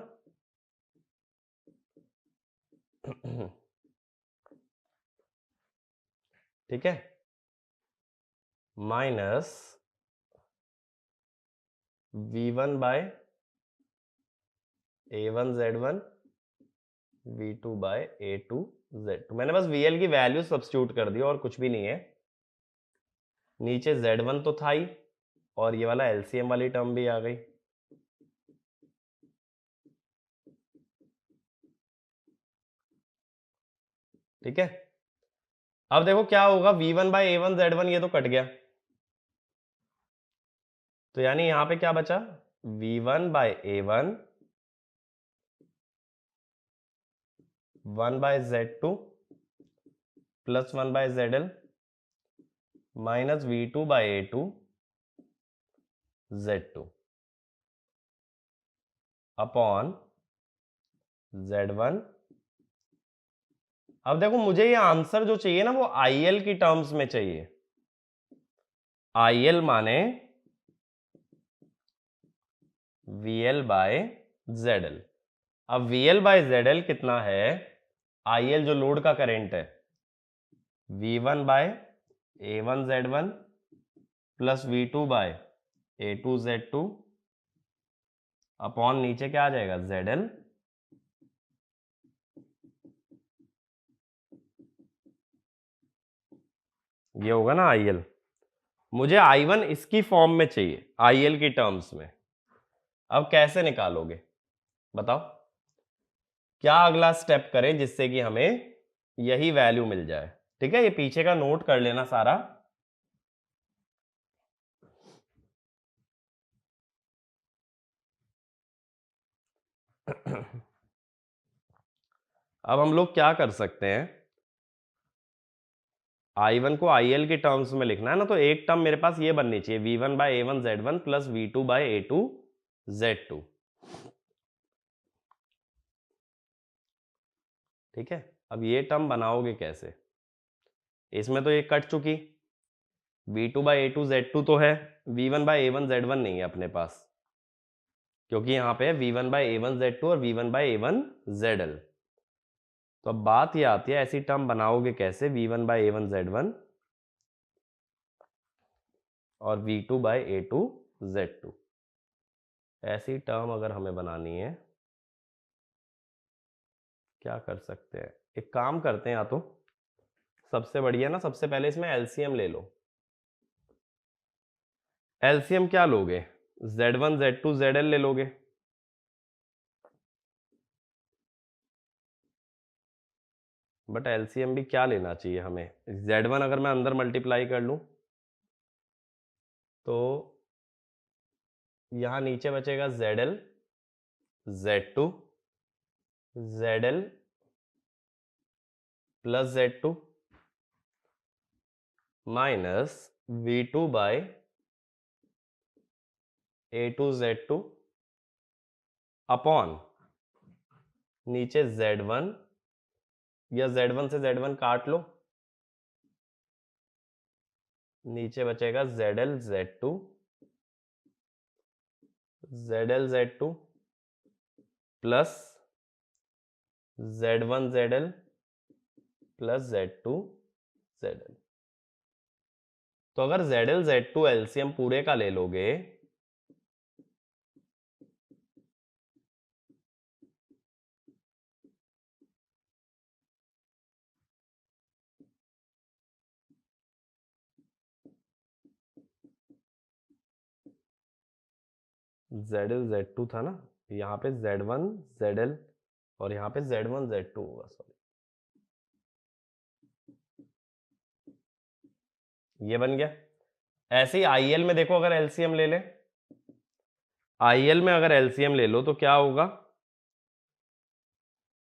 ठीक है, माइनस V1/A1Z1, V2/A2Z2। मैंने बस VL की वैल्यू सब्स्टिट्यूट कर दी और कुछ भी नहीं है। नीचे Z1 तो था ही, और ये वाला एलसीएम वाली टर्म भी आ गई। ठीक है, अब देखो क्या होगा, V1/A1Z1 ये तो कट गया, तो यानी यहां पे क्या बचा, V1/A1 1/Z2 plus 1/ZL minus V2/A2 Z2 upon Z1। अब देखो मुझे ये आंसर जो चाहिए ना वो IL की टर्म्स में चाहिए। IL माने VL/ZL। अब VL/ZL कितना है, IL जो लोड का करंट है, V1/A1Z1 प्लस V2/A2Z2 अपॉन नीचे क्या आ जाएगा, ZL। ये होगा ना IL। मुझे I1 इसकी फॉर्म में चाहिए, IL की टर्म्स में। अब कैसे निकालोगे बताओ, क्या अगला स्टेप करें जिससे कि हमें यही वैल्यू मिल जाए। ठीक है, ये पीछे का नोट कर लेना सारा। अब हम लोग क्या कर सकते हैं, I1 को IL के टर्म्स में लिखना है ना, तो एक टर्म मेरे पास ये बननी चाहिए, V1/A1Z1 प्लस V2/A2Z2। ठीक है, अब ये टर्म बनाओगे कैसे, इसमें तो ये कट चुकी, V2/A2Z2 तो है, V1/A1Z1 नहीं है अपने पास, क्योंकि यहां पे V1/A1Z2 और V1/A1ZL। तो अब बात ये आती है, ऐसी टर्म बनाओगे कैसे, V1/A1Z1 और V2/A2Z2। ऐसी टर्म अगर हमें बनानी है, क्या कर सकते हैं, एक काम करते हैं, या तो सबसे बढ़िया ना, सबसे पहले इसमें एलसीएम ले लो। एलसीएम क्या लोगे, Z1 Z2 ZL ले लोगे। बट एलसीएम भी क्या लेना चाहिए हमें, Z1 अगर मैं अंदर मल्टीप्लाई कर लूं तो यहां नीचे बचेगा ZL, Z2, ZL plus Z2 minus V2/A2Z2 upon नीचे Z1 या Z1 से Z1 काट लो, नीचे बचेगा ZL Z2 plus Z1 ZL plus Z2 ZL। तो अगर ZL Z2 एलसीएम पूरे का ले लोगे ZL Z2 था ना, यहाँ पे Z1 ZL और यहाँ पे Z1 Z2 होगा, सॉरी ये बन गया। ऐसे ही IL में देखो, अगर एलसीएम ले ले, IL में अगर एलसीएम ले लो तो क्या होगा,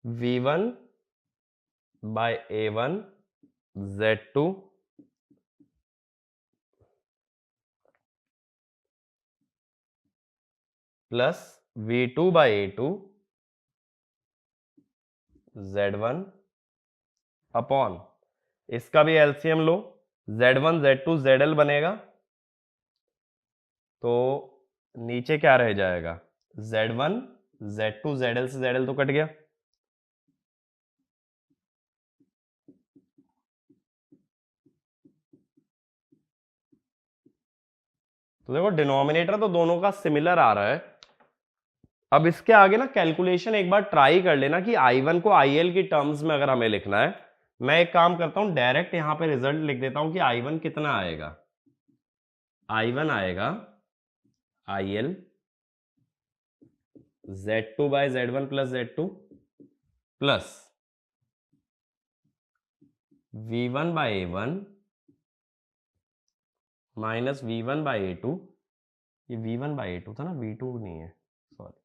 V1 by A1 Z2 plus V2 by A2 Z1 upon, इसका भी एलसीएम लो, Z1 Z2 ZL बनेगा, तो नीचे क्या रह जाएगा, Z1 Z2 ZL से ZL तो कट गया, तो देखो डिनोमिनेटर तो दोनों का सिमिलर आ रहा है। अब इसके आगे ना कैलकुलेशन एक बार ट्राई कर लेना कि I1 को IL की टर्म्स में अगर हमें लिखना है, मैं एक काम करता हूं, डायरेक्ट यहां पे रिजल्ट लिख देता हूं कि I1 कितना आएगा, I1 आएगा IL Z2 by Z1 plus Z2 plus V1 by A1 minus V1 by A2, ये V1 बाय A2 था ना, V2 नहीं है, सॉरी,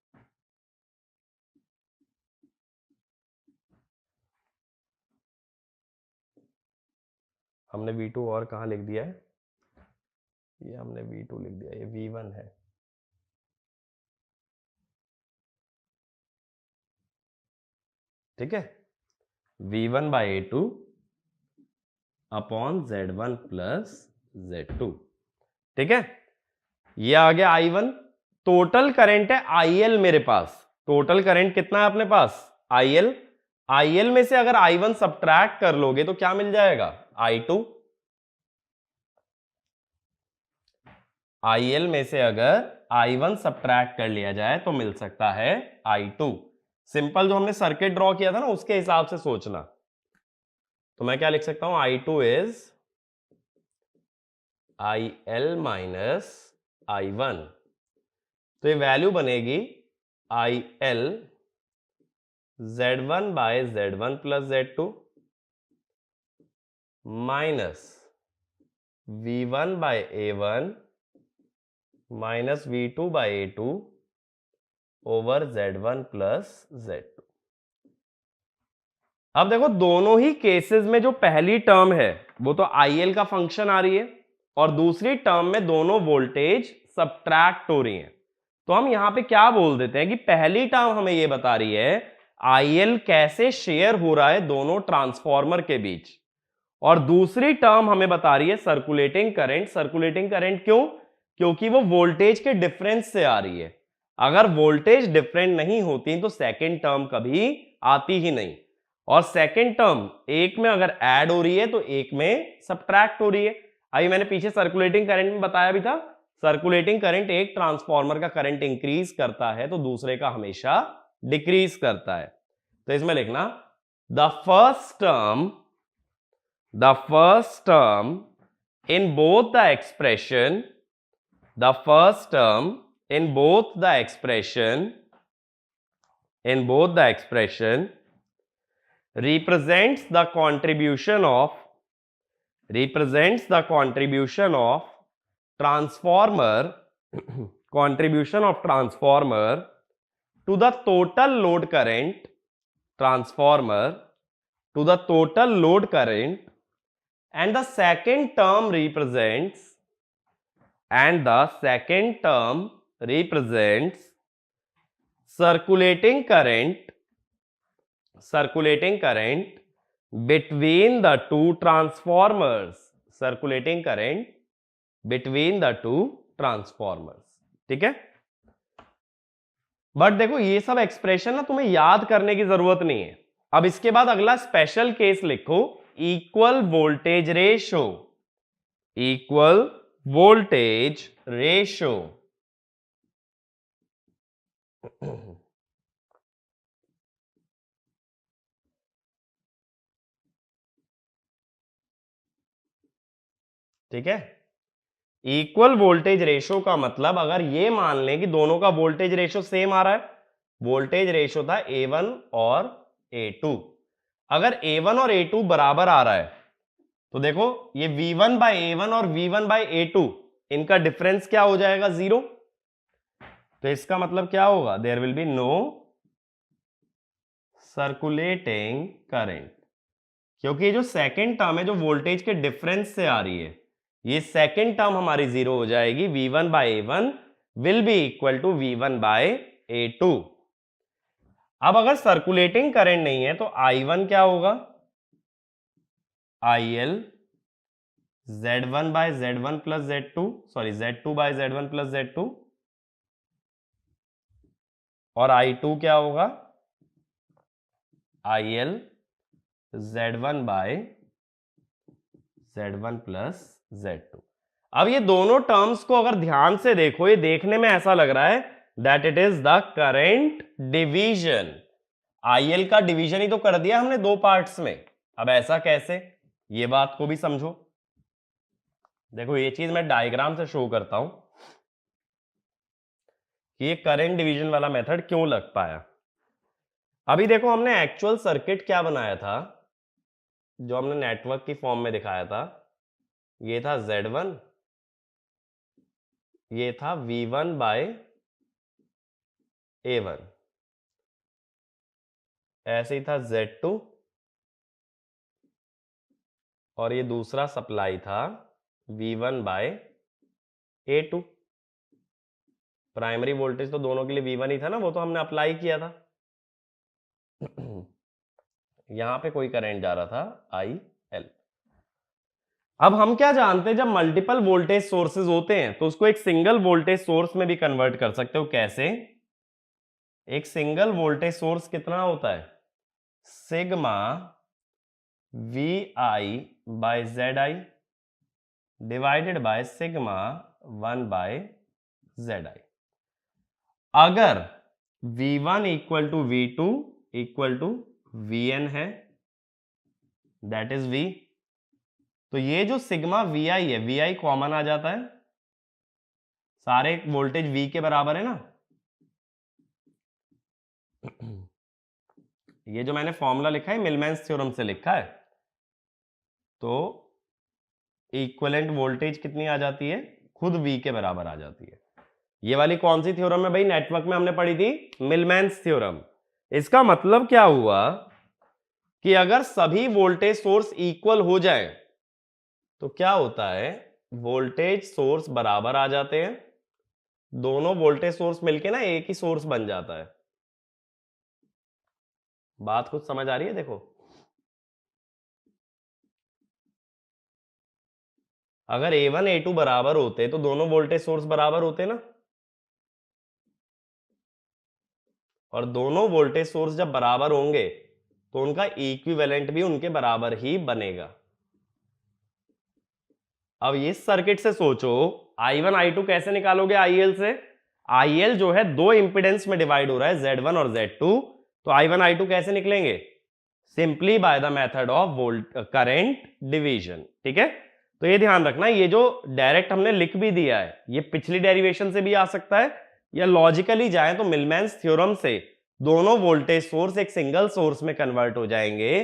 हमने V2 और कहाँ लिख दिया है, ये हमने V2 लिख दिया, ये V1 है। ठीक है, V1 by A2 upon Z1 plus Z2। ठीक है, ये आ गया I1। टोटल करंट है IL मेरे पास, टोटल करंट कितना है अपने पास, IL। IL में से अगर I1 सब्ट्रैक्ट कर लोगे तो क्या मिल जाएगा, I2। IL में से अगर I1 सब्ट्रैक्ट कर लिया जाए तो मिल सकता है I2। सिंपल जो हमने सर्किट ड्रॉ किया था ना, उसके हिसाब से सोचना। तो मैं क्या लिख सकता हूं, I2 is IL minus I1। तो ये वैल्यू बनेगी IL Z1 by Z1 plus Z2 minus V1 by A1 minus V2 by A2 over Z1 plus Z2। अब देखो दोनों ही केसेस में जो पहली टर्म है वो तो IL का फंक्शन आ रही है, और दूसरी टर्म में दोनों वोल्टेज सब्ट्रैक्ट हो रही हैं। तो हम यहां पे क्या बोल देते हैं कि पहली टर्म हमें ये बता रही है IL कैसे शेयर हो रहा है दोनों ट्रांसफॉर्मर के बीच, और दूसरी टर्म हमें बता रही है सर्कुलेटिंग करंट। सर्कुलेटिंग करंट क्यों, क्योंकि वो वोल्टेज के डिफरेंस से आ रही है। अगर वोल्टेज डिफरेंट नहीं होती तो सेकेंड टर्म कभी आती ही नहीं, और सेकेंड टर्म एक में अगर ऐड हो रही है तो एक में सब्ट्रैक्ट हो रही है। अभी मैंने पीछे सर्कुलेटिंग करंट में बताया भी था, सर्कुलेटिंग करंट एक ट्रांसफॉर्मर का करंट इंक्रीज करता है तो दूसरे का हमेशा डिक्रीज करता है। तो इसमें लिखना the first term in both the expression, the first term in both the expression represents the contribution of transformer to the total load current, and the second term represents circulating current circulating current between the two transformers, circulating current between the two transformers. ठीक है, but देखो ये सब expression ना तुम्हें याद करने की जरूरत नहीं है। अब इसके बाद अगला स्पेशल केस लिखो, equal voltage ratio, equal voltage ratio. ठीक है, इक्वल वोल्टेज रेशो का मतलब अगर ये मान लें कि दोनों का वोल्टेज रेशो सेम आ रहा है, वोल्टेज रेशो था A1 और A2, अगर A1 और A2 बराबर आ रहा है तो देखो ये V1 बाय A1 और V1 बाय A2 इनका डिफरेंस क्या हो जाएगा, 0। तो इसका मतलब क्या होगा, there will be no circulating current, क्योंकि ये जो सेकंड टर्म है जो वोल्टेज के डिफरेंस से आ रही है, ये सेकंड टर्म हमारी 0 हो जाएगी। V1 by A1 will be equal to V1 by A2। अब अगर सर्कुलेटिंग करंट नहीं है तो I1 क्या होगा, IL Z1 by Z1 plus Z2, sorry Z2 by Z1 plus Z2, और I2 क्या होगा, IL Z1 by Z1 plus Z2। अब ये दोनों टर्म्स को अगर ध्यान से देखो, ये देखने में ऐसा लग रहा है that it is the current division. IL का डिवीजन ही तो कर दिया हमने दो पार्ट्स में, अब ऐसा कैसे, ये बात को भी समझो। देखो ये चीज मैं डायग्राम से शो करता हूं कि ये करंट डिवीजन वाला मेथड क्यों लग पाया। अभी देखो हमने एक्चुअल सर्किट क्या बनाया था, जो हमने नेटवर्क की फॉर्म में दिखाया था, ये था Z1, ये था V1 बाय A1, ऐसे ही था Z2, और ये दूसरा सप्लाई था V1 by A2। Primary voltage तो दोनों के लिए V1 ही था ना, वो तो हमने अप्लाई किया था। यहां पे कोई करंट जा रहा था IL। अब हम क्या जानते हैं, जब मल्टीपल वोल्टेज सोर्सेज होते हैं तो उसको एक सिंगल वोल्टेज सोर्स में भी कन्वर्ट कर सकते हो। कैसे, एक सिंगल वोल्टेज सोर्स कितना होता है, sigma VI by ZI divided by sigma 1 by ZI। अगर V1 equal to V2 equal to VN है, दैट इज V, तो ये जो सिग्मा VI है, VI कॉमन आ जाता है, सारे वोल्टेज V के बराबर है ना। ये जो मैंने फॉर्मूला लिखा है मिलमैन्स थ्योरम से लिखा है, तो इक्विवेलेंट वोल्टेज कितनी आ जाती है, खुद V के बराबर आ जाती है। ये वाली कौन सी थ्योरम है भाई, नेटवर्क में हमने पढ़ी थी, मिलमैन्स थ्योरम। इसका मतलब क्या हुआ कि अगर सभी वोल्टेज सोर्स इक्वल हो जाए तो क्या होता है, वोल्टेज सोर्स बराबर आ जाते हैं, दोनों वोल्टेज सोर्स मिलके ना एक ही सोर्स बन जाता है। बात कुछ समझ आ रही है, देखो अगर A1 A2 बराबर होते तो दोनों वोल्टेज सोर्स बराबर होते ना, और दोनों वोल्टेज सोर्स जब बराबर होंगे तो उनका इक्विवेलेंट भी उनके बराबर ही बनेगा। अब इस सर्किट से सोचो, I1 I2 कैसे निकालोगे IL से, IL जो है दो इंपिडेंस में डिवाइड हो रहा है, Z1 और Z2, तो I1 I2 कैसे निकलेंगे, simply by the method of current division. ठीक है, तो ये ध्यान रखना, ये जो डायरेक्ट हमने लिख भी दिया है ये पिछली डेरिवेशन से भी आ सकता है, या लॉजिकली जाए तो मिलमैन्स थ्योरम से दोनों वोल्टेज सोर्स एक सिंगल सोर्स में कन्वर्ट हो जाएंगे,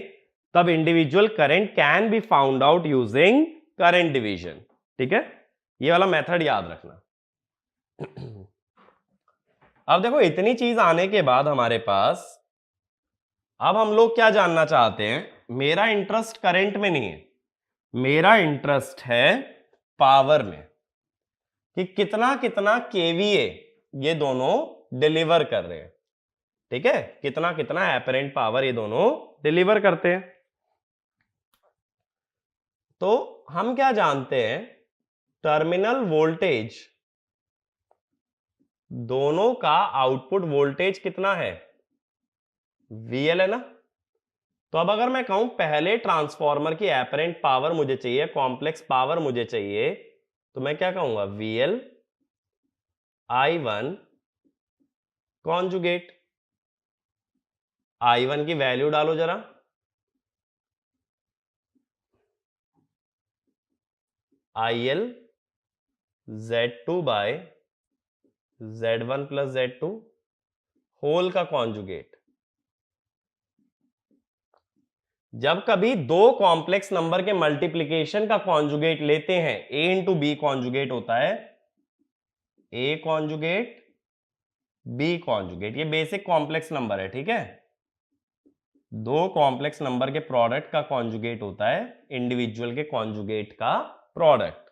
तब individual current can be found out using current division. ठीक है, ये वाला मेथड याद रखना। अब देखो इतनी चीज आने के बाद हमारे पास अब हम लोग क्या जानना चाहते हैं, मेरा इंटरेस्ट करंट में नहीं है, मेरा इंटरेस्ट है पावर में, कि कितना कितना केवीए ये दोनों डिलीवर कर रहे हैं। ठीक है, कितना कितना एपरेंट पावर ये दोनों डिलीवर करते हैं। तो हम क्या जानते हैं, टर्मिनल वोल्टेज, दोनों का आउटपुट वोल्टेज कितना है, VL है ना। तो अब अगर मैं कहूं पहले ट्रांसफॉर्मर की एपरेंट पावर मुझे चाहिए, कॉम्प्लेक्स पावर मुझे चाहिए, तो मैं क्या कहूंगा, VL I1 कॉन्जुगेट। I1 की वैल्यू डालो जरा, IL Z2 by Z1 plus Z2 whole का कॉन्जुगेट। जब कभी दो कॉम्प्लेक्स नंबर के मल्टीप्लिकेशन का कॉन्जुगेट लेते हैं, A इंटू बी कॉन्जुगेट होता है, A कॉन्जुगेट B कॉन्जुगेट। ये बेसिक कॉम्प्लेक्स नंबर है, ठीक है। दो कॉम्प्लेक्स नंबर के प्रोडक्ट का कॉन्जुगेट होता है इंडिविजुअल के कॉन्जुगेट का product.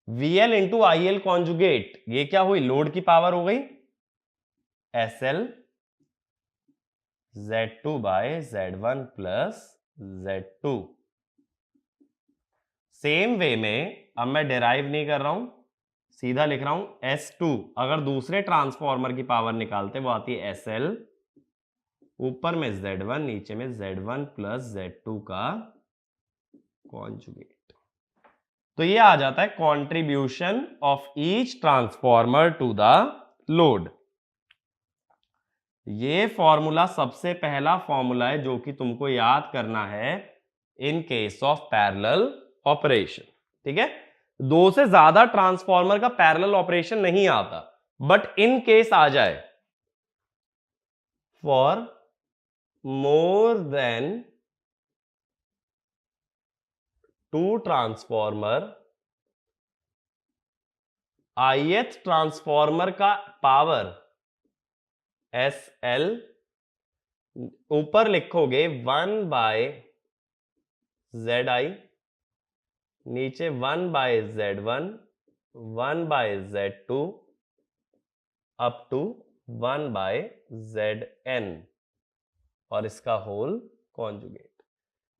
VL into IL conjugate, ये क्या हुई, लोड की पावर हो गई, SL Z2 by Z1 plus Z2। Same way में अब मैं डेराइव नहीं कर रहा हूं, सीधा लिख रहा हूं S2। अगर दूसरे ट्रांसफॉर्मर की पावर निकालते वो आती है SL, ऊपर में Z1, नीचे में Z1 प्लस Z2 का कॉन्जुगेट। तो ये आ जाता है contribution of each transformer to the load. ये फॉर्मूला सबसे पहला फॉर्मूला है जो कि तुमको याद करना है in case of parallel operation, ठीक है। दो से ज्यादा ट्रांसफॉर्मर का पैरेलल ऑपरेशन नहीं आता, बट इन केस आ जाए, for more than 2 transformer, ith transformer का पावर SL ऊपर लिखोगे 1 बाय ZI, नीचे 1 by Z1, 1 by Z2 up to 1 by Zn और इसका होल कॉन्जुगेट।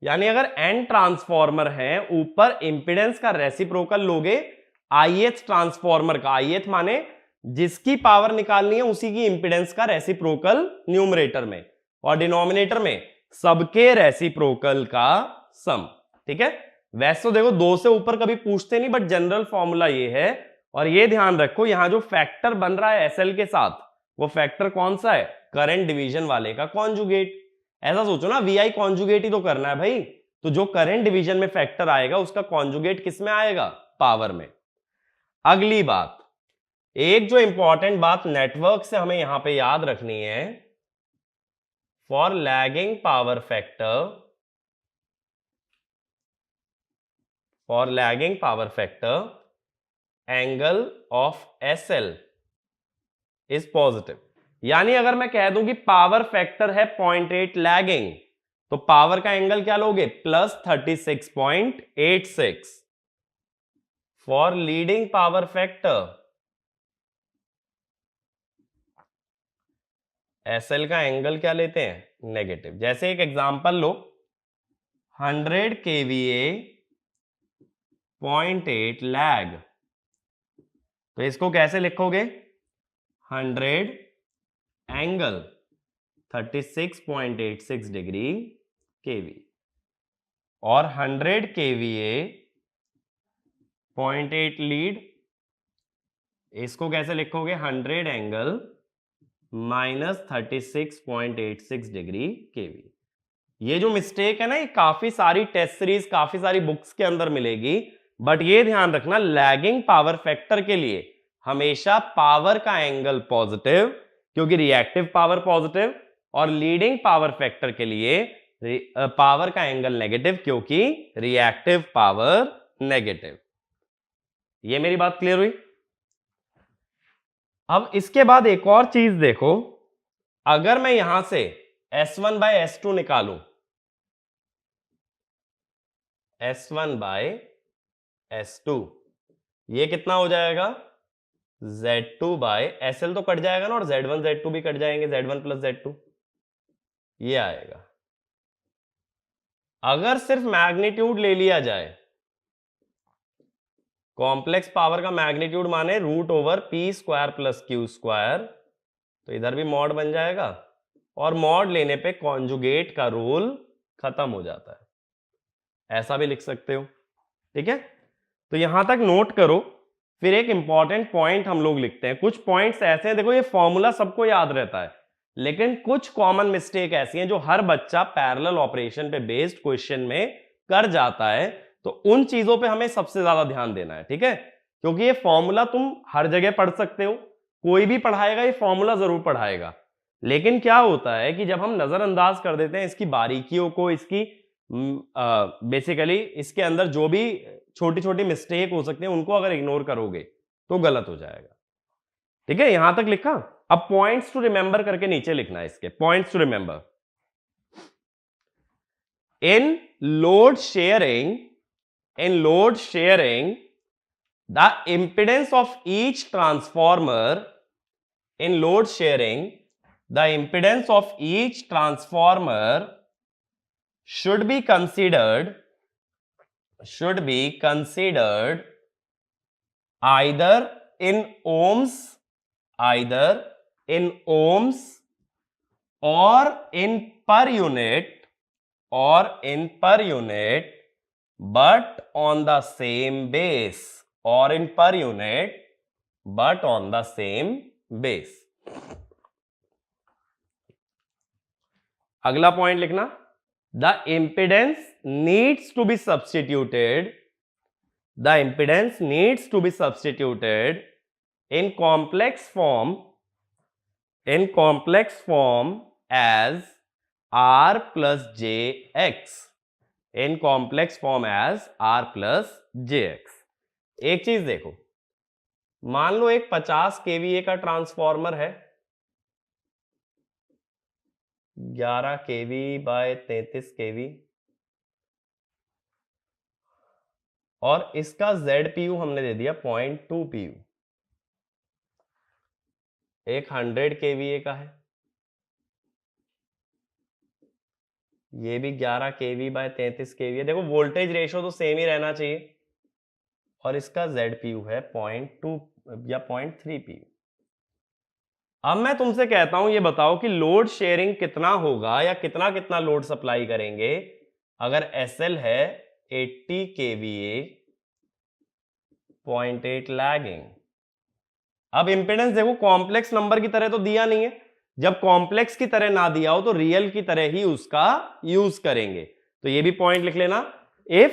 यानी अगर n ट्रांसफॉर्मर हैं, ऊपर इंपेडेंस का रेसिप्रोकल लोगे ith ट्रांसफॉर्मर का, ith माने जिसकी पावर निकालनी है उसी की इंपेडेंस का रेसिप्रोकल न्यूमरेटर में, और डिनोमिनेटर में सबके रेसिप्रोकल का सम, ठीक है। वैसे तो देखो दो से ऊपर कभी पूछते नहीं, बट जनरल फॉर्मूला ये है। और ये ध्यान रखो, यहां जो फैक्टर बन रहा है SL के साथ, वो फैक्टर कौन सा है, करंट डिवीजन वाले का कॉन्जुगेट। ऐसा सोचो ना, VI कॉन्जुगेट ही तो करना है भाई, तो जो करंट डिवीजन में फैक्टर आएगा उसका कॉन्जुगेट किस में आएगा, पावर में। अगली बात, एक जो इंपॉर्टेंट बात नेटवर्क से हमें यहां पे याद रखनी है, for lagging power factor, for lagging power factor angle of SL is positive. यानी अगर मैं कह दूं कि पावर फैक्टर है 0.8 लैगिंग, तो पावर का एंगल क्या लोगे, plus 36.86। For leading power factor SL का एंगल क्या लेते हैं, नेगेटिव। जैसे एक एग्जांपल लो, 100 kVA 0.8 लैग, तो इसको कैसे लिखोगे, 100 एंगल 36.86 डिग्री केवी, और 100 kVA 0.8 लीड, इसको कैसे लिखोगे, 100 एंगल माइनस 36.86 डिग्री केवी। ये जो मिस्टेक है ना, ये काफी सारी टेस्ट सीरीज, काफी सारी बुक्स के अंदर मिलेगी, बट ये ध्यान रखना, लैगिंग पावर फैक्टर के लिए हमेशा पावर का एंगल पॉजिटिव, क्योंकि रिएक्टिव पावर पॉजिटिव, और लीडिंग पावर फैक्टर के लिए पावर का एंगल नेगेटिव, क्योंकि रिएक्टिव पावर नेगेटिव। ये मेरी बात क्लियर हुई। अब इसके बाद एक और चीज देखो, अगर मैं यहां से S1 बाय S2 निकालूं, S1 बाय S2, ये कितना हो जाएगा, Z2 बाय SL तो कट जाएगा ना, और Z1 Z2 भी कट जाएंगे, Z1 प्लस Z2 ये आएगा। अगर सिर्फ मैग्नीट्यूड ले लिया जाए, कॉम्प्लेक्स पावर का मैग्नीट्यूड माने root over P square plus Q square, तो इधर भी मॉड बन जाएगा, और मॉड लेने पे कॉन्जुगेट का रूल खत्म हो जाता है, ऐसा भी लिख सकते हो। ठीक है, तो यहां तक नोट करो। फिर एक इंपॉर्टेंट पॉइंट हम लोग लिखते हैं। कुछ पॉइंट्स ऐसे हैं, देखो ये फॉर्मूला सबको याद रहता है, लेकिन कुछ कॉमन मिस्टेक ऐसी हैं जो हर बच्चा पैरेलल ऑपरेशन पे बेस्ड क्वेश्चन में कर जाता है, तो उन चीजों पे हमें सबसे ज्यादा ध्यान देना है। ठीक है, क्योंकि ये फॉर्मूला तुम हर जगह पढ़ सकते हो, कोई भी पढ़ाएगा ये फॉर्मूला जरूर पढ़ाएगा, लेकिन क्या होता है कि जब हम नजरअंदाज कर देते हैं इसकी बारीकियों को, इसकी बेसिकली इसके अंदर जो भी छोटी छोटी मिस्टेक हो सकती है उनको अगर इग्नोर करोगे तो गलत हो जाएगा। ठीक है, यहां तक लिखा। अब पॉइंट्स टू रिमेंबर करके नीचे लिखना है इसके, points to remember. In load sharing, the impedance of each transformer, in load sharing the impedance of each transformer should be considered either in ohms or in per unit but on the same base, or in per unit but on the same base। अगला point लिखना, the impedance needs to be substituted in complex form as R plus jx, in complex form as R plus jx। एक चीज देखो, मान लो एक 50 KVA का transformer है, 11 केवी bye 33 केवी, और इसका ZPU हमने दे दिया 0.2 PU, एक 100 केवीए का है, ये भी 11 केवी बाय 33 केवी है। देखो वोल्टेज रेशियो तो सेम ही रहना चाहिए, और इसका ZPU है 0.2 या 0.3 PU। अब मैं तुमसे कहता हूं ये बताओ कि लोड शेयरिंग कितना होगा, या कितना कितना लोड सप्लाई करेंगे अगर SL है 80 kVA 0.8 लैगिंग। अब इंपेडेंस देखो कॉम्प्लेक्स नंबर की तरह तो दिया नहीं है, जब कॉम्प्लेक्स की तरह ना दिया हो तो रियल की तरह ही उसका यूज करेंगे। तो ये भी पॉइंट लिख लेना, if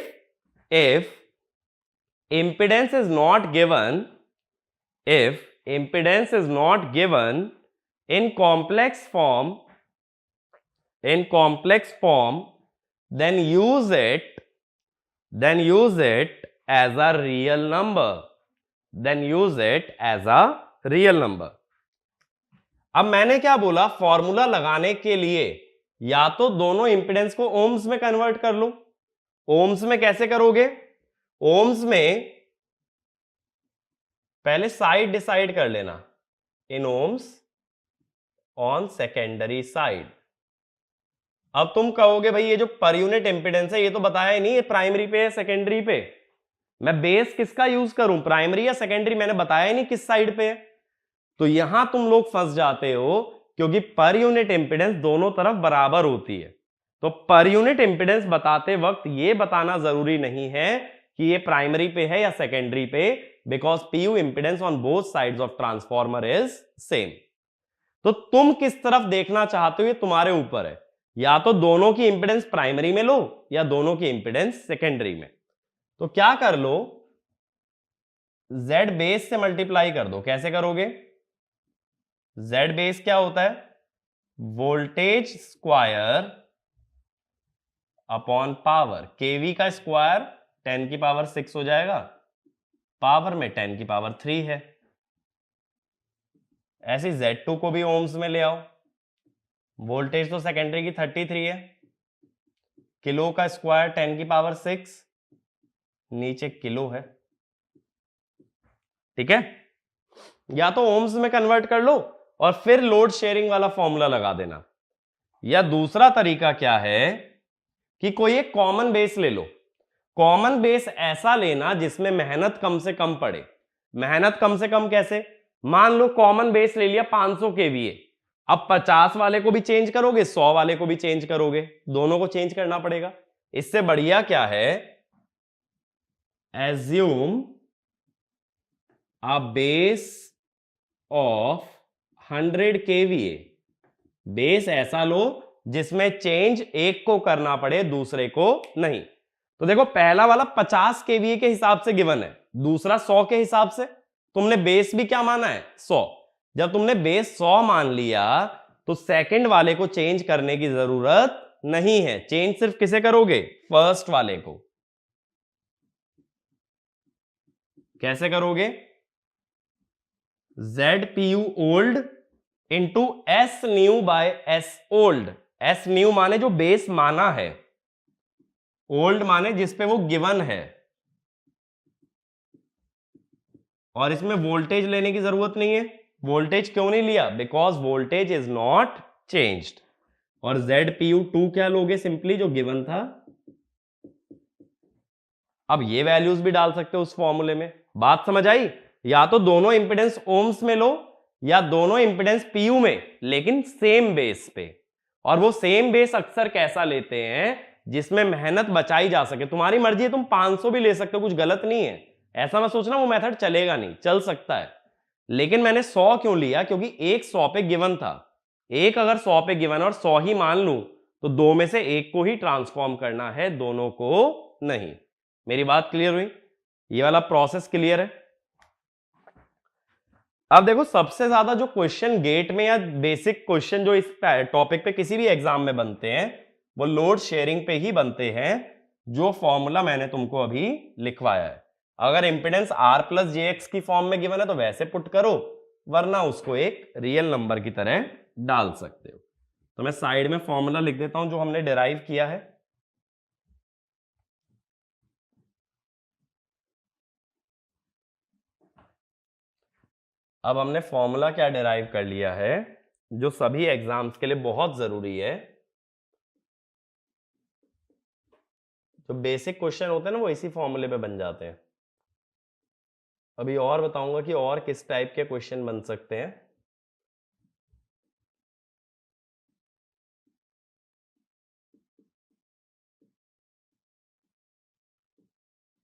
impedance is not given in complex form, then use it as a real number। अब मैंने क्या बोला, फॉर्मूला लगाने के लिए या तो दोनों इंपेडेंस को ओम्स में कन्वर्ट कर लो। ओम्स में कैसे करोगे, ओम्स में पहले साइड डिसाइड कर लेना, इन ओम्स ऑन सेकेंडरी साइड। अब तुम कहोगे भाई ये जो पर यूनिट इंपेडेंस है ये तो बताया ही नहीं, ये प्राइमरी पे है सेकेंडरी पे, मैं बेस किसका यूज करूं, प्राइमरी या सेकेंडरी, मैंने बताया ही नहीं किस साइड पे है। तो यहां तुम लोग फंस जाते हो, क्योंकि पर यूनिट इंपेडेंस दोनों तरफ बराबर होती है। तो पर यूनिट इंपेडेंस बताते वक्त ये बताना जरूरी नहीं है कि ये प्राइमरी पे है या सेकेंडरी पे, because PU impedance on both sides of transformer is same. तो तुम किस तरफ देखना चाहते हो ये तुम्हारे ऊपर है, या तो दोनों की इंपेडेंस प्राइमरी में लो या दोनों की इंपेडेंस सेकेंडरी में। तो क्या कर लो, Z बेस से मल्टीप्लाई कर दो। कैसे करोगे, Z बेस क्या होता है, वोल्टेज स्क्वायर अपॉन पावर, केवी का स्क्वायर 10 की पावर 6 हो जाएगा, पावर में 10 की पावर 3 है। ऐसे Z2 को भी ओम्स में ले आओ, वोल्टेज तो सेकेंडरी की 33 है, किलो का स्क्वायर 10 की पावर 6, नीचे किलो है। ठीक है, या तो ओम्स में कन्वर्ट कर लो और फिर लोड शेयरिंग वाला फॉर्मूला लगा देना, या दूसरा तरीका क्या है कि कोई एक कॉमन बेस ले लो। कॉमन बेस ऐसा लेना जिसमें मेहनत कम से कम पड़े। मेहनत कम से कम कैसे? मान लो कॉमन बेस ले लिया 500 केवीए, अब 50 वाले को भी चेंज करोगे, 100 वाले को भी चेंज करोगे, दोनों को चेंज करना पड़ेगा। इससे बढ़िया क्या है, assume a base of 100 KVA. Base ऐसा लो जिसमें चेंज एक को करना पड़े, दूसरे को नहीं। तो देखो पहला वाला 50 केवीए के हिसाब से गिवन है, दूसरा 100 के हिसाब से। तुमने बेस भी क्या माना है? 100। जब तुमने बेस 100 मान लिया तो सेकंड वाले को चेंज करने की जरूरत नहीं है। चेंज सिर्फ किसे करोगे? फर्स्ट वाले को। कैसे करोगे? ZPU old into S new by S old. S new माने जो बेस माना है, ओल्ड माने जिसपे वो गिवन है। और इसमें वोल्टेज लेने की जरूरत नहीं है। वोल्टेज क्यों नहीं लिया? Because voltage is not changed. और ZPU2 क्या लोगे? सिंपली जो गिवन था। अब ये वैल्यूज भी डाल सकते हो उस फॉर्मूले में। बात समझ आई? या तो दोनों इंपेडेंस ओम्स में लो या दोनों इंपेडेंस पीयू में, लेकिन सेम बेस पे। और वो सेम बेस अक्सर कैसा लेते हैं? जिसमें मेहनत बचाई जा सके। तुम्हारी मर्जी है, तुम 500 भी ले सकते हो, कुछ गलत नहीं है। ऐसा मत सोचना वो मेथड चलेगा नहीं, चल सकता है। लेकिन मैंने 100 क्यों लिया? क्योंकि एक 100 पे गिवन था। एक अगर 100 पे गिवन और 100 ही मान लूं तो दो में से एक को ही ट्रांसफॉर्म करना है, दोनों को नहीं। मेरी बात क्लियर हुई? ये वाला प्रोसेस क्लियर है? अब देखो सबसे ज्यादा जो क्वेश्चन गेट में या बेसिक क्वेश्चन जो इस टॉपिक पे किसी भी एग्जाम में बनते हैं वो लोड शेयरिंग पे ही बनते हैं, जो फॉर्मूला मैंने तुमको अभी लिखवाया है। अगर इंपेडेंस R प्लस जेएक्स की फॉर्म में गिवन है तो वैसे पुट करो, वरना उसको एक रियल नंबर की तरह डाल सकते हो। तो मैं साइड में फॉर्मूला लिख देता हूं जो हमने डिराइव किया है। अब हमने फॉर्मूला क्या डिराइव कर लिया है जो सभी एग्जाम्स के लिए बहुत जरूरी है। जो बेसिक क्वेश्चन होते हैं ना वो इसी फॉर्मूले पे बन जाते हैं। अभी और बताऊंगा कि और किस टाइप के क्वेश्चन बन सकते हैं।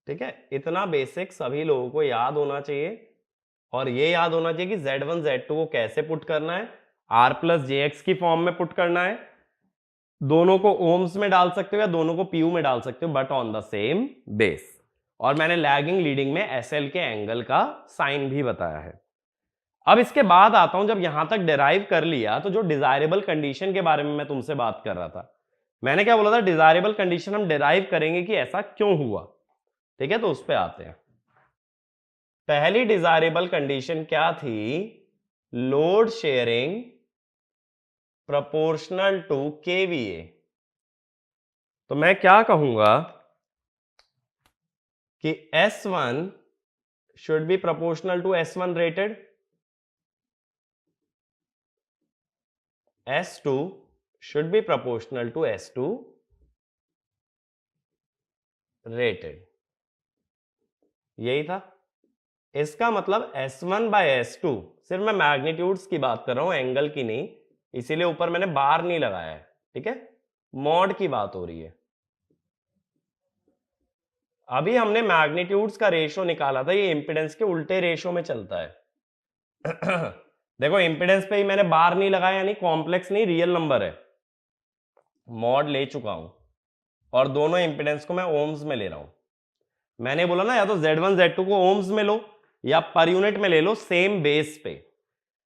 ठीक है, इतना बेसिक सभी लोगों को याद होना चाहिए। और ये याद होना चाहिए कि Z1 Z2 को कैसे पुट करना है, R प्लस जेएक्स की फॉर्म में पुट करना है। दोनों को ओम्स में डाल सकते हो या दोनों को पीयू में डाल सकते हो, but on the same base. और मैंने लैगिंग लीडिंग में SL के एंगल का साइन भी बताया है। अब इसके बाद आता हूं, जब यहां तक डिराइव कर लिया तो जो डिजायरेबल कंडीशन के बारे में मैं तुमसे बात कर रहा था, मैंने क्या बोला था? डिजायरेबल कंडीशन हम डिराइव करेंगे कि ऐसा क्यों हुआ। ठीक है, तो उस पर आते हैं। पहली डिजायरेबल कंडीशन क्या थी? Load sharing proportional to KVA. तो मैं क्या कहूंगा कि S1 should be proportional to S1 rated, S2 should be proportional to S2 rated। यही था। इसका मतलब S1 by S2, सिर्फ मैं मैग्नीट्यूड्स की बात कर रहा हूं, एंगल की नहीं, इसीलिए ऊपर मैंने बार नहीं लगाया है। ठीक है, मॉड की बात हो रही है। अभी हमने मैग्नीट्यूड्स का रेशो निकाला था, ये इंपेडेंस के उल्टे रेशो में चलता है। देखो इंपेडेंस पे ही मैंने बार नहीं लगाया, यानी कॉम्प्लेक्स नहीं, रियल नंबर है। मॉड ले चुका हूं और दोनों इंपेडेंस को मैं ओम्स में ले रहा हूं। मैंने बोला ना, या तो Z1 Z2 को ओम्स में लो या पर यूनिट में ले लो, सेम बेस पे।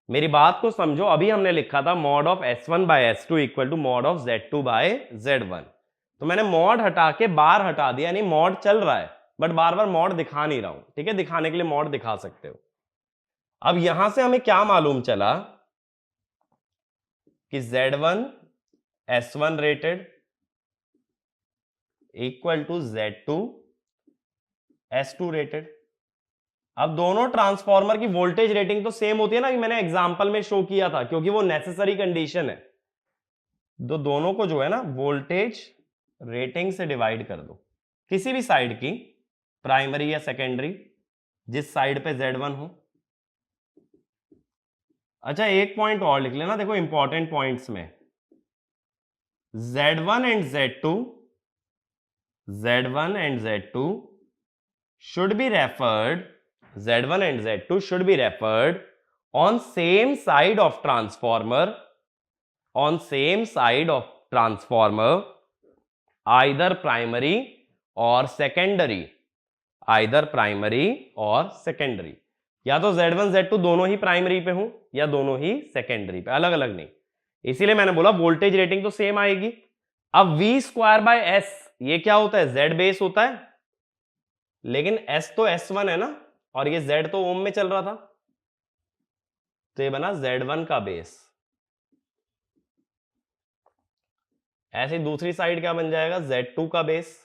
मेरी बात को समझो, अभी हमने लिखा था mod of S1 by S2 equal to mod of Z2 by Z1। तो मैंने मॉड हटा के बार हटा दिया, यानी मॉड चल रहा है बट बार बार मॉड दिखा नहीं रहा हूं। ठीक है, दिखाने के लिए मॉड दिखा सकते हो। अब यहां से हमें क्या मालूम चला कि Z1 S1 rated equal to Z2 S2 rated. अब दोनों ट्रांसफार्मर की वोल्टेज रेटिंग तो सेम होती है ना, कि मैंने एग्जांपल में शो किया था, क्योंकि वो नेसेसरी कंडीशन है। तो दोनों को जो है ना वोल्टेज रेटिंग से डिवाइड कर दो, किसी भी साइड की, प्राइमरी या सेकेंडरी, जिस साइड पे Z1 हो। अच्छा, एक पॉइंट और लिख लेना, देखो इंपॉर्टेंट पॉइंट्स में, Z1 and Z2 should be referred, Z1 and Z2 should be referred on same side of transformer, either primary or secondary, या तो Z1 Z2 दोनों ही प्राइमरी पे हो या दोनों ही सेकेंडरी पे, अलग अलग नहीं। इसीलिए मैंने बोला वोल्टेज रेटिंग तो सेम आएगी। अब V²/S ये क्या होता है, Z बेस होता है, लेकिन S तो S1 है ना, और ये Z तो ओम में चल रहा था, तो ये बना Z1 का बेस। ऐसे दूसरी साइड क्या बन जाएगा, Z2 का बेस,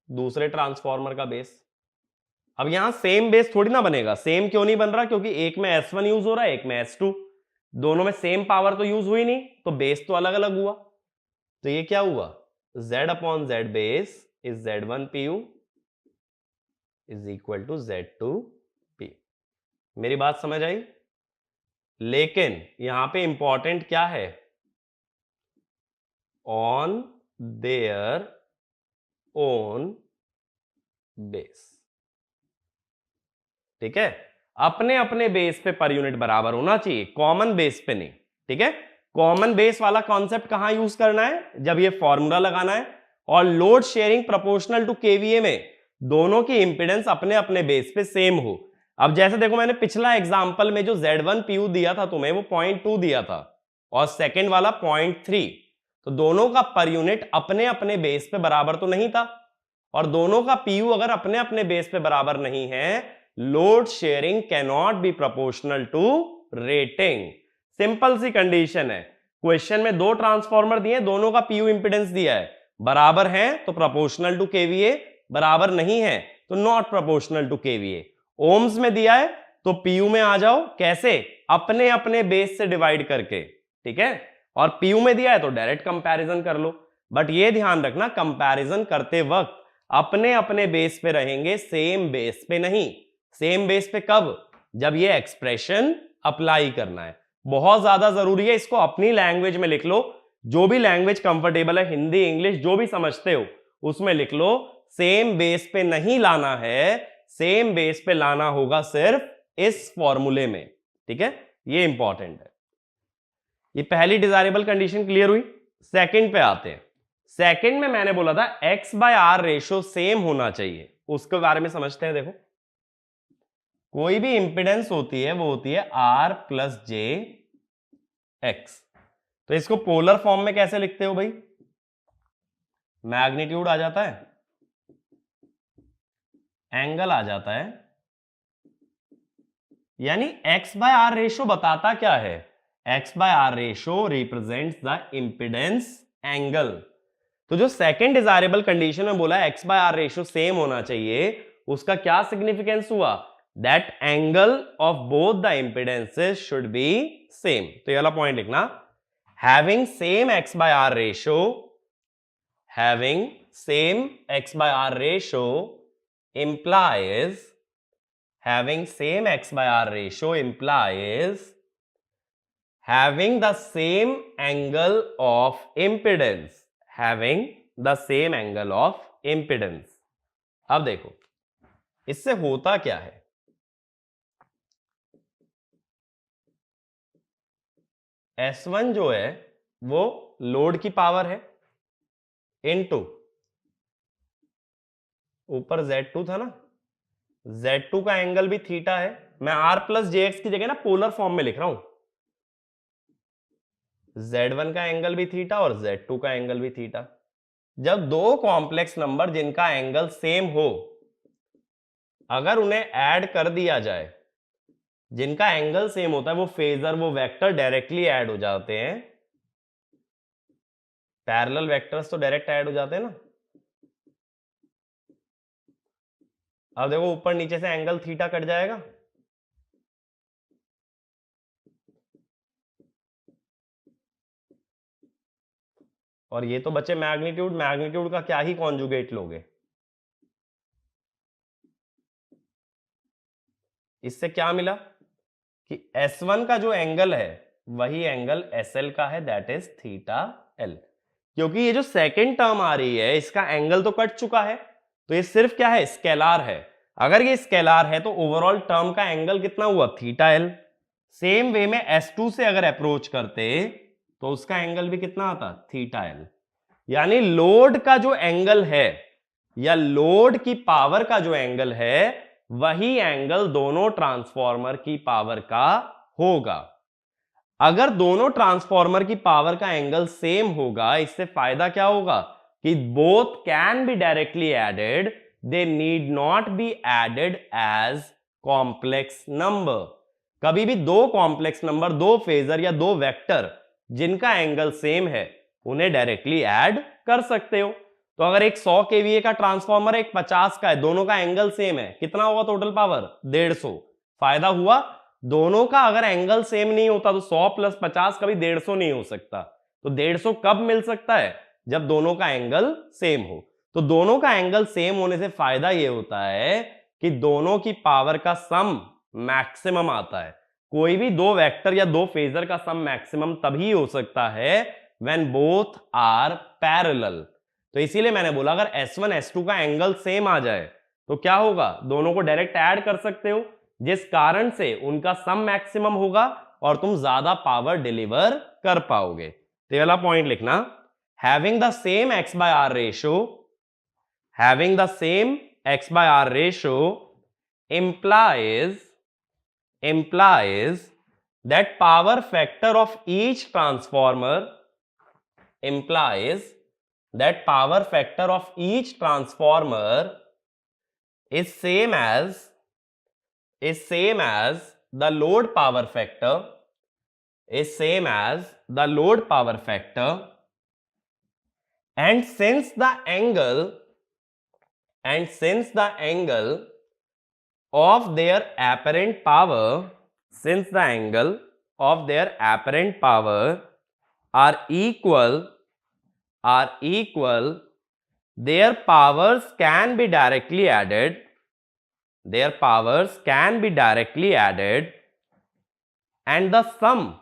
दूसरे ट्रांसफार्मर का बेस। अब यहां सेम बेस थोड़ी ना बनेगा, सेम क्यों नहीं बन रहा, क्योंकि एक में S1 यूज हो रहा है, एक में S2, दोनों में सेम पावर तो यूज हुई नहीं, तो बेस तो अलग अलग हुआ। तो ये क्या हुआ, Z/Z base is Z1 PU is equal to Z2 P। मेरी बात समझ आई? लेकिन यहां पे इंपॉर्टेंट क्या है, ऑन देयर ओन बेस। ठीक है, अपने अपने बेस पे पर यूनिट बराबर होना चाहिए, कॉमन बेस पे नहीं। ठीक है, कॉमन बेस वाला कॉन्सेप्ट कहां यूज करना है, जब ये फॉर्मूला लगाना है, और load sharing proportional to KVA में दोनों की इंपीडेंस अपने अपने बेस पे सेम हो। अब जैसे देखो, मैंने पिछला एग्जांपल में जो Z1 PU दिया था तुम्हें, वो 0.2 दिया था, और सेकंड वाला 0.3, तो दोनों का पर यूनिट अपने अपने बेस पे बराबर तो नहीं था, और दोनों का PU अगर अपने अपने बेस पे बराबर नहीं है, load sharing cannot be proportional to rating. Simple सी कंडीशन है, क्वेश्चन में दो ट्रांसफार्मर दिए, दोनों का PU इंपीडेंस दिया है, बराबर है तो प्रोपोर्शनल टू केवीए, बराबर नहीं है तो not proportional to KVA. Ohms में दिया है तो PU में आ जाओ, कैसे, अपने अपने बेस से डिवाइड करके। ठीक है, और PU में दिया है तो डायरेक्ट कंपैरिजन कर लो, बट ये ध्यान रखना, कंपैरिजन करते वक्त अपने अपने बेस पे रहेंगे, सेम बेस पे नहीं। सेम बेस पे कब, जब ये एक्सप्रेशन अप्लाई करना है। बहुत ज्यादा जरूरी है, इसको अपनी लैंग्वेज में लिख लो, जो भी लैंग्वेज कंफर्टेबल है, हिंदी इंग्लिश जो भी समझते हो उसमें लिख लो। सेम बेस पे नहीं लाना है, सेम बेस पे लाना होगा सिर्फ इस फॉर्मूले में। ठीक है, ये इंपॉर्टेंट है। ये पहली डिजायरेबल कंडीशन क्लियर हुई। सेकंड पे आते हैं। सेकंड में मैंने बोला था X/R रेशो सेम होना चाहिए, उसके बारे में समझते हैं। देखो, कोई भी इंपीडेंस होती है वो होती है R + jX। तो इसको पोलर फॉर्म में कैसे लिखते हो भाई, मैग्नीट्यूड आ जाता है, एंगल आ जाता है, यानी X/R रेशो बताता क्या है, X/R ratio represents the impedance angle. तो जो सेकंड डिजायरेबल कंडीशन में बोला X/R रेशो सेम होना चाहिए, उसका क्या सिग्निफिकेंस हुआ, that angle of both the impedances should be same. तो ये वाला पॉइंट लिखना, having same X/R ratio, having same X/R ratio implies, having same X/R ratio implies having the same angle of impedance, having the same angle of impedance। अब देखो इससे होता क्या है, S1 जो है वो लोड की पावर है, इनटू ऊपर Z2 था ना, Z2 का एंगल भी थीटा है। मैं R + jX की जगह ना पोलर फॉर्म में लिख रहा हूं, Z1 का एंगल भी थीटा और Z2 का एंगल भी थीटा। जब दो कॉम्प्लेक्स नंबर जिनका एंगल सेम हो, अगर उन्हें ऐड कर दिया जाए, जिनका एंगल सेम होता है, वो फेजर, वो वेक्टर डायरेक्टली ऐड हो जाते हैं। पैरेलल वेक्टर्स तो डायरेक्ट ऐड हो जाते हैं ना। अब देखो ऊपर नीचे से एंगल थीटा कट जाएगा, और ये तो बचे मैग्नीट्यूड। मैग्नीट्यूड का क्या ही कॉन्जुगेट लोगे, इससे क्या मिला कि S1 का जो एंगल है वही एंगल SL का है, दैट इज थीटा L। क्योंकि ये जो सेकंड टर्म आ रही है इसका एंगल तो कट चुका है, तो ये सिर्फ क्या है, स्केलार है। अगर ये स्केलार है तो ओवरऑल टर्म का एंगल कितना हुआ, थीटा L। सेम वे में S2 से अगर अप्रोच करते तो उसका एंगल भी कितना आता, थीटा L। यानी लोड का जो एंगल है या लोड की पावर का जो एंगल है वही एंगल दोनों ट्रांसफॉर्मर की पावर का होगा। अगर दोनों ट्रांसफॉर्मर की पावर का एंगल सेम होगा, इससे फायदा क्या होगा कि both can be directly added, they need not be added as complex number. कभी भी दो कॉम्प्लेक्स नंबर, दो फेजर या दो वेक्टर जिनका एंगल सेम है उन्हें डायरेक्टली ऐड कर सकते हो। तो अगर एक 100 केवीए का ट्रांसफॉर्मर है, एक 50 का है, दोनों का एंगल सेम है, कितना होगा टोटल पावर, 150। फायदा हुआ, दोनों का अगर एंगल सेम नहीं होता तो 100 प्लस 50 कभी 150 नहीं हो सकता। तो 150 कब मिल सकता है, जब दोनों का एंगल सेम हो। तो दोनों का एंगल सेम होने से फायदा यह होता है कि दोनों की पावर का सम मैक्सिमम आता है। कोई भी दो वेक्टर या दो फेजर का सम मैक्सिमम तभी हो सकता है व्हेन बोथ आर पैरेलल। तो इसीलिए मैंने बोला अगर S1 S2 का एंगल सेम आ जाए तो क्या होगा, दोनों को डायरेक्ट ऐड कर सकते हो, जिस कारण से उनका सम मैक्सिमम होगा और तुम ज्यादा पावर डिलीवर कर पाओगे। तो ये वाला पॉइंट लिखना, having the same x by r ratio, having the same x by r ratio implies that power factor of each transformer is same as the load power factor, and since the angle of their apparent power are equal, their powers can be directly added, and the sum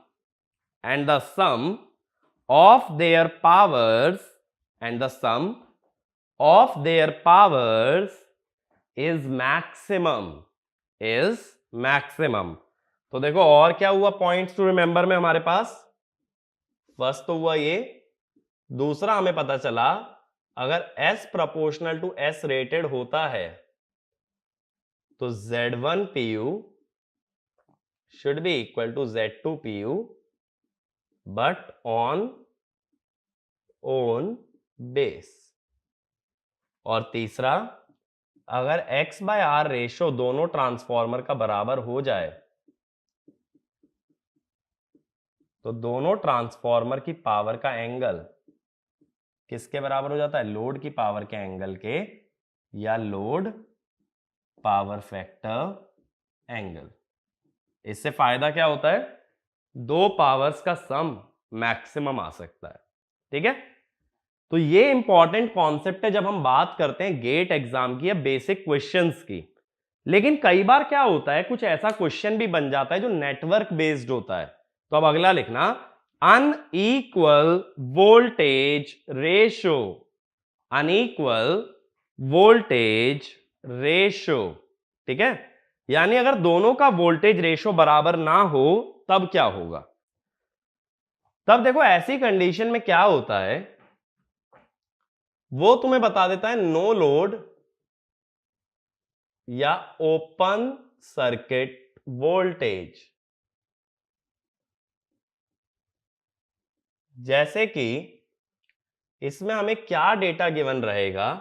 of their powers is maximum। तो देखो और क्या हुआ points to remember में हमारे पास, first तो हुआ ये, दूसरा हमें पता चला अगर S proportional to S rated होता है तो Z1 PU should be equal to Z2 PU but on own base। और तीसरा, अगर x by r रेशो दोनों ट्रांसफॉर्मर का बराबर हो जाए तो दोनों ट्रांसफॉर्मर की पावर का एंगल किसके बराबर हो जाता है, लोड की पावर के एंगल के, या लोड पावर फैक्टर एंगल। इससे फायदा क्या होता है, दो पावर्स का सम मैक्सिमम आ सकता है। ठीक है, तो ये इंपॉर्टेंट कॉन्सेप्ट है जब हम बात करते हैं गेट एग्जाम की या बेसिक क्वेश्चंस की। लेकिन कई बार क्या होता है, कुछ ऐसा क्वेश्चन भी बन जाता है जो नेटवर्क बेस्ड होता है। तो अब अगला लिखना, अनइक्वल वोल्टेज रेशो, ठीक है। यानी अगर दोनों का वोल्टेज रेशो बराबर ना हो तब क्या होगा, तब देखो ऐसी कंडीशन में क्या होता है वो तुम्हें बता देता है नो लोड या ओपन सर्किट वोल्टेज। जैसे कि इसमें हमें क्या डेटा गिवन रहेगा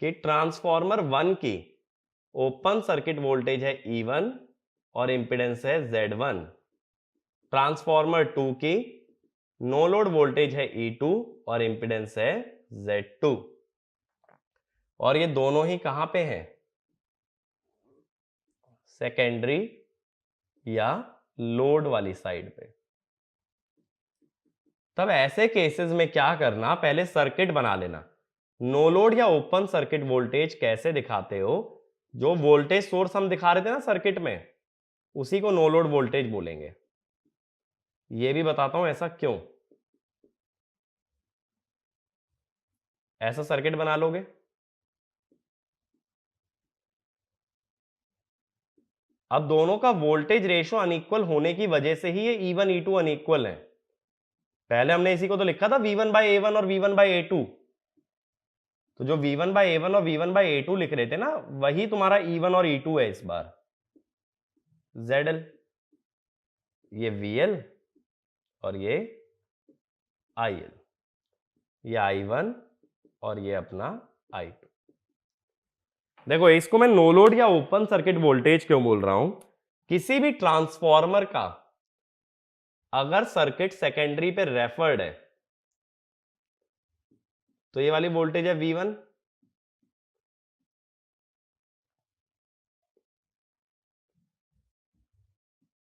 कि ट्रांसफॉर्मर 1 की ओपन सर्किट वोल्टेज है E1 और इंपेडेंस है Z1, ट्रांसफॉर्मर 2 की नो लोड वोल्टेज है E2 और इंपेडेंस है Z2, और ये दोनों ही कहां पे हैं, सेकेंडरी या लोड वाली साइड पे। तब ऐसे केसेस में क्या करना, पहले सर्किट बना लेना। नो लोड या ओपन सर्किट वोल्टेज कैसे दिखाते हो? जो वोल्टेज सोर्स हम दिखा रहे थे ना सर्किट में, उसी को नो लोड वोल्टेज बोलेंगे। ये भी बताता हूं ऐसा क्यों। ऐसा सर्किट बना लोगे, अब दोनों का वोल्टेज रेशियो अनइक्वल होने की वजह से ही ये E1 E2 अनइक्वल है। पहले हमने इसी को तो लिखा था V1/A1 और V1/A2, तो जो V1/A1 और V1/A2 लिख रहे थे ना, वही तुम्हारा E1 और E2 है इस बार। ZL, ये VL और ये IL, ये I1 और ये अपना I2। देखो इसको मैं नो लोड या ओपन सर्किट वोल्टेज क्यों बोल रहा हूं, किसी भी ट्रांसफॉर्मर का अगर सर्किट सेकेंडरी पे रेफर्ड है तो ये वाली वोल्टेज है V1,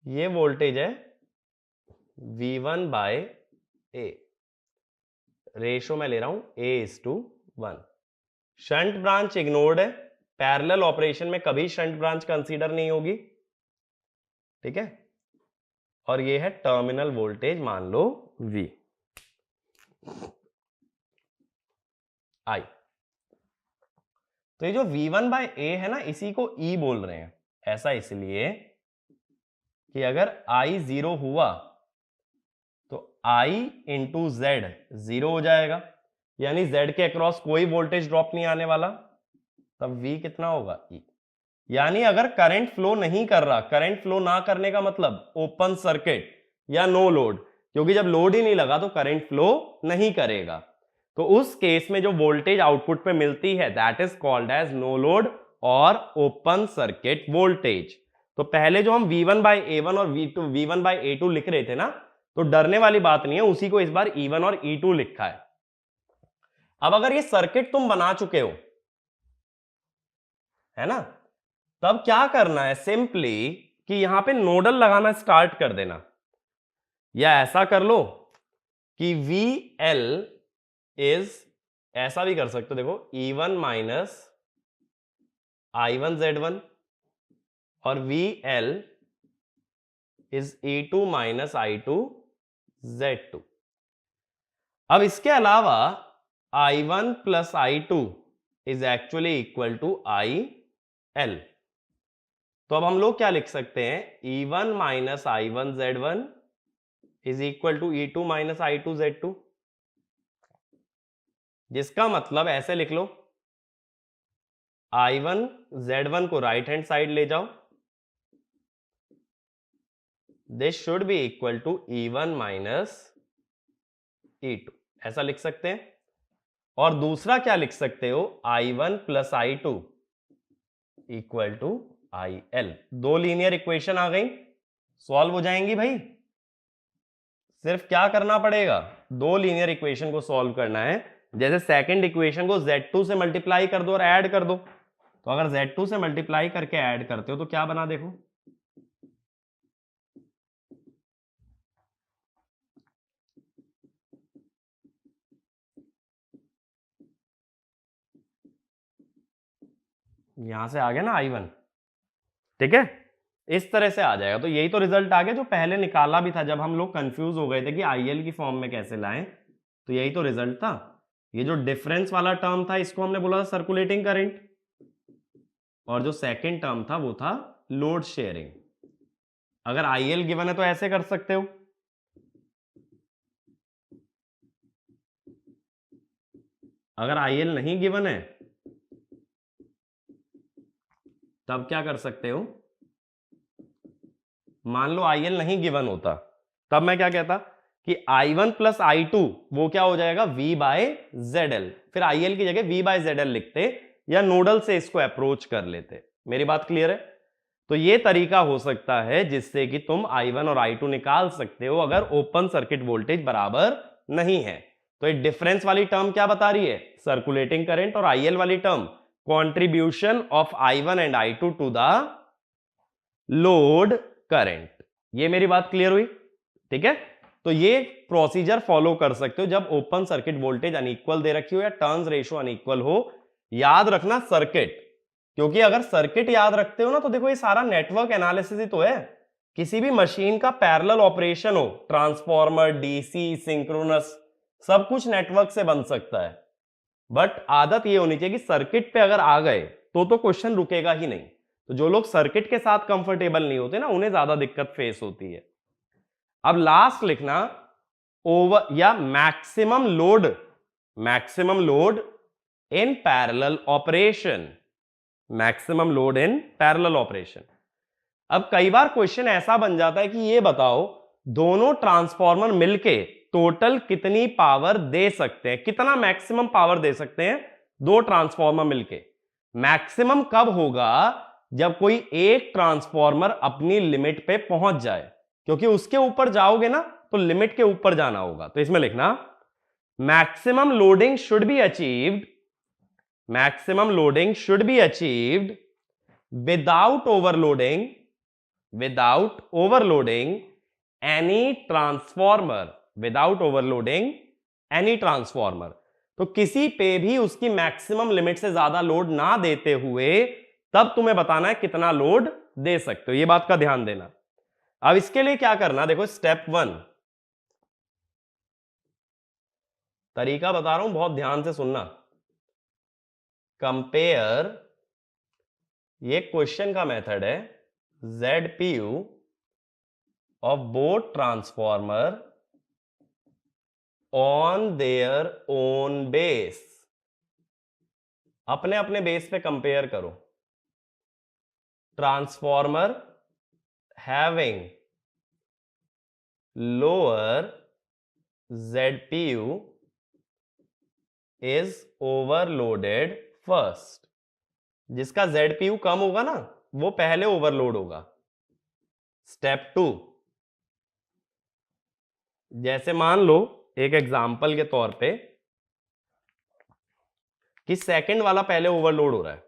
ये वोल्टेज है V1/A, रेशो मैं ले रहा हूं A:1। शंट ब्रांच इग्नोर्ड है, पैरेलल ऑपरेशन में कभी शंट ब्रांच कंसीडर नहीं होगी, ठीक है। और ये है टर्मिनल वोल्टेज, मान लो V I। तो ये जो V1/A है ना, इसी को E बोल रहे हैं। ऐसा इसलिए कि अगर I 0 हुआ तो I इंटू Z 0 हो जाएगा, यानी Z के अक्रॉस कोई वोल्टेज ड्रॉप नहीं आने वाला, तब V कितना होगा E। यानी अगर करंट फ्लो नहीं कर रहा, करंट फ्लो ना करने का मतलब ओपन सर्किट या नो लोड, क्योंकि जब लोड ही नहीं लगा तो करंट फ्लो नहीं करेगा। तो उस केस में जो वोल्टेज आउटपुट पे मिलती है that is called as no load और ओपन सर्किट वोल्टेज। तो पहले जो हम V1/A1 और V1/A2 लिख रहे थे ना, तो डरने वाली बात नहीं है, उसी को इस बार E1 और E2 लिखा है। अब अगर ये सर्किट तुम बना चुके हो, है ना, तब क्या करना है, सिंपली कि यहां पे नोडल लगाना स्टार्ट कर देना, या ऐसा कर लो कि VL इज, ऐसा भी कर सकते हो, देखो E1 माइनस I1 Z1 और VL is E2 minus I2 Z2। अब इसके अलावा I1 plus I2 is actually equal to IL। तो अब हम लोग क्या लिख सकते हैं, E1 minus I1 Z1 is equal to E2 minus I2 Z2, जिसका मतलब ऐसे लिख लो, I1 Z1 को राइट हैंड साइड ले जाओ, this should be equal to E1 minus E2, ऐसा लिख सकते हैं। और दूसरा क्या लिख सकते हो, I1 plus I2 equal to IL। दो लीनियर इक्वेशन आ गई, सॉल्व हो जाएंगी भाई। सिर्फ क्या करना पड़ेगा, दो लीनियर इक्वेशन को सॉल्व करना है। जैसे सेकंड इक्वेशन को Z2 से मल्टीप्लाई कर दो और ऐड कर दो, तो अगर Z2 से मल्टीप्लाई करके ऐड करते हो तो क्या बना, देखो यहां से आ गया ना I1, ठीक है, इस तरह से आ जाएगा। तो यही तो रिजल्ट आ गया जो पहले निकाला भी था, जब हम लोग कंफ्यूज हो गए थे कि IL की फॉर्म में कैसे लाएं, तो यही तो रिजल्ट था। ये जो डिफरेंस वाला टर्म था इसको हमने बोला था सर्कुलेटिंग करंट, और जो सेकंड टर्म था वो था लोड शेयरिंग। अगर IL गिवन है तो ऐसे कर सकते हो, अगर IL नहीं गिवन है तब क्या कर सकते हो, मान लो IL नहीं गिवन होता, तब मैं क्या कहता कि I1 प्लस I2 वो क्या हो जाएगा, V/ZL, फिर IL की जगह V/ZL लिखते या नोडल से इसको अप्रोच कर लेते। मेरी बात क्लियर है। तो ये तरीका हो सकता है जिससे कि तुम I1 और I2 निकाल सकते हो अगर ओपन सर्किट वोल्टेज बराबर नहीं है। तो ये डिफरेंस वाली टर्म क्या बता रही है, सर्कुलेटिंग करंट, और IL वाली term contribution of I1 and I2 to the load current. ये मेरी बात क्लियर हुई? ठीक है, तो ये प्रोसीजर फॉलो कर सकते हो जब ओपन सर्किट वोल्टेज अनइक्वल दे रखी हो या टर्न्स रेशियो अनइक्वल हो। याद रखना सर्किट, क्योंकि अगर सर्किट याद रखते हो ना तो देखो ये सारा नेटवर्क एनालिसिस ही तो है। किसी भी मशीन का पैरेलल ऑपरेशन हो, ट्रांसफॉर्मर, डीसी, सिंक्रोनस, सब कुछ नेटवर्क से बन सकता है। बट आदत ये होनी चाहिए कि सर्किट पे अगर आ गए तो क्वेश्चन रुकेगा ही नहीं। तो जो लोग सर्किट के साथ कंफर्टेबल नहीं होते ना, उन्हें ज्यादा दिक्कत फेस होती है। अब लास्ट लिखना ओवर या maximum load in parallel operation, maximum load in parallel operation. अब कई बार क्वेश्चन ऐसा बन जाता है कि ये बताओ दोनों ट्रांसफॉर्मर मिलके टोटल कितनी पावर दे सकते हैं, कितना मैक्सिमम पावर दे सकते हैं दो ट्रांसफॉर्मर मिलके। मैक्सिमम कब होगा? जब कोई एक ट्रांसफॉर्मर अपनी लिमिट पे पहुंच जाए, क्योंकि उसके ऊपर जाओगे ना तो लिमिट के ऊपर जाना होगा। तो इसमें लिखना maximum loading should be achieved, maximum loading should be achieved without overloading any transformer, without overloading any transformer. तो किसी पे भी उसकी मैक्सिमम लिमिट से ज्यादा लोड ना देते हुए तब तुम्हें बताना है कितना लोड दे सकते हो। ये बात का ध्यान देना। अब इसके लिए क्या करना, देखो स्टेप 1, तरीका बता रहा हूं, बहुत ध्यान से सुनना। कंपेयर, ये क्वेश्चन का मेथड है, ZPU of both transformer on their own base, अपने अपने बेस पे कंपेयर करो। Transformer having lower ZPU is overloaded first, जिसका ZPU कम होगा ना वो पहले ओवरलोड होगा। स्टेप 2, जैसे मान लो एक एग्जांपल के तौर पे कि सेकंड वाला पहले ओवरलोड हो रहा है।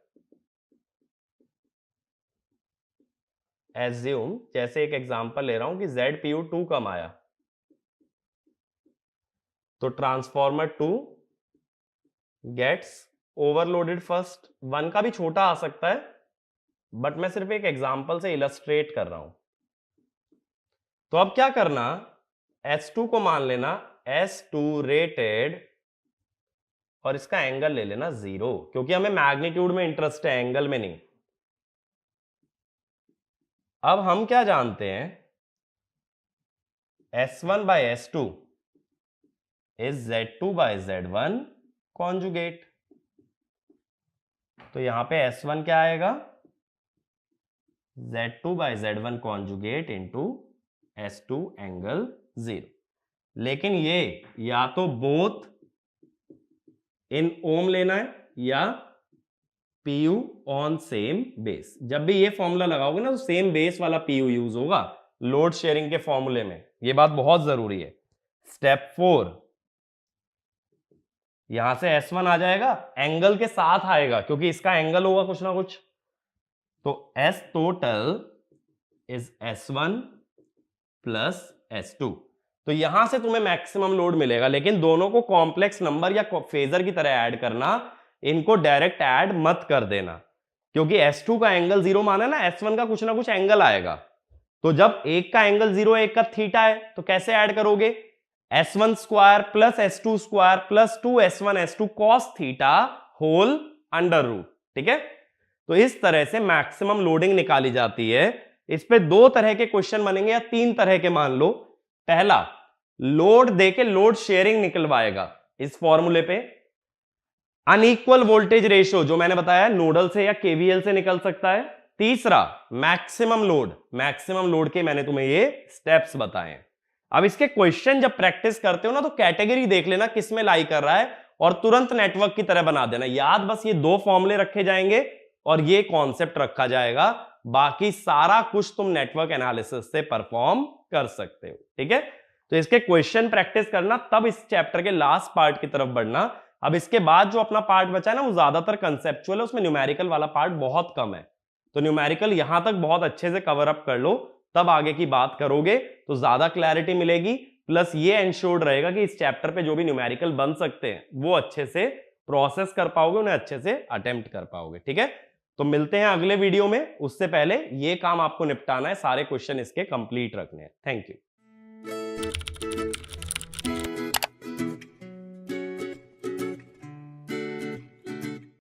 एज्यूम, जैसे एक एग्जांपल ले रहा हूं कि ZPU 2 कम आया, तो ट्रांसफॉर्मर 2 गेट्स ओवरलोडेड फर्स्ट। 1 का भी छोटा आ सकता है, बट मैं सिर्फ एक एग्जांपल से इलस्ट्रेट कर रहा हूं। तो अब क्या करना, S2 को मान लेना S2 रेटेड और इसका एंगल ले लेना 0, क्योंकि हमें मैग्नीट्यूड में इंटरेस्ट है, एंगल में नहीं। अब हम क्या जानते हैं, S1 by S2 is Z2 by Z1 conjugate. तो यहां पे S1 क्या आएगा, Z2 by Z1 conjugate into S2 angle 0। लेकिन ये या तो बोथ इन ओम लेना है या PU ऑन सेम बेस। जब भी ये फॉर्मूला लगाओगे ना तो सेम बेस वाला PU यूज होगा लोड शेयरिंग के फॉर्मूले में, ये बात बहुत जरूरी है। स्टेप 4, यहां से S1 आ जाएगा, एंगल के साथ आएगा क्योंकि इसका एंगल होगा कुछ ना कुछ। तो S total is S1 plus S2। तो यहां से तुम्हें मैक्सिमम लोड मिलेगा, लेकिन दोनों को कॉम्प्लेक्स नंबर या फेजर की तरह ऐड करना, इनको डायरेक्ट ऐड मत कर देना, क्योंकि S2 का एंगल 0 माना ना, S1 का कुछ ना कुछ एंगल आएगा। तो जब एक का एंगल 0 है, एक का थीटा है, तो कैसे ऐड करोगे, S1 square plus S2 square plus 2S1 S2 cos theta whole under root. ठीक है, तो इस तरह से मैक्सिमम लोडिंग निकाली जाती है। इस पे 2 तरह के क्वेश्चन बनेंगे या 3 तरह के मान लो। पहला, लोड देके लोड शेयरिंग निकलवाएगा इस फॉर्मूले पे। अनइक्वल वोल्टेज रेशियो जो मैंने बताया नोडल से या केवीएल से निकल सकता है। तीसरा, मैक्सिमम लोड के मैंने तुम्हें ये स्टेप्स बताए हैं। अब इसके क्वेश्चन जब प्रैक्टिस करते हो ना तो कैटेगरी देख लेना किस में लाई कर रहा है और तुरंत नेटवर्क की तरह बना देना। याद बस ये 2 फॉर्मूले रखे जाएंगे और ये कॉन्सेप्ट रखा जाएगा, बाकी सारा कुछ तुम नेटवर्क एनालिसिस से परफॉर्म कर सकते हो। ठीक है, तो इसके क्वेश्चन प्रैक्टिस करना, तब इस चैप्टर के लास्ट पार्ट की तरफ बढ़ना। अब इसके बाद जो अपना पार्ट बचा है ना वो ज्यादातर कंसेप्चुअल है, उसमें न्यूमेरिकल वाला पार्ट बहुत कम है। तो न्यूमेरिकल यहां तक बहुत अच्छे से कवर अप कर लो, तब आगे की बात करोगे तो ज्यादा क्लैरिटी मिलेगी, प्लस ये एंश्योर्ड रहेगा कि इस चैप्टर पे जो भी न्यूमेरिकल बन सकते हैं वो अच्छे से प्रोसेस कर पाओगे, उन्हें अच्छे से अटेम्प्ट कर पाओगे। ठीक है, तो मिलते हैं अगले वीडियो में। उससे पहले ये काम आपको निपटाना है, सारे क्वेश्चन इसके कंप्लीट रखने हैं। Thank you.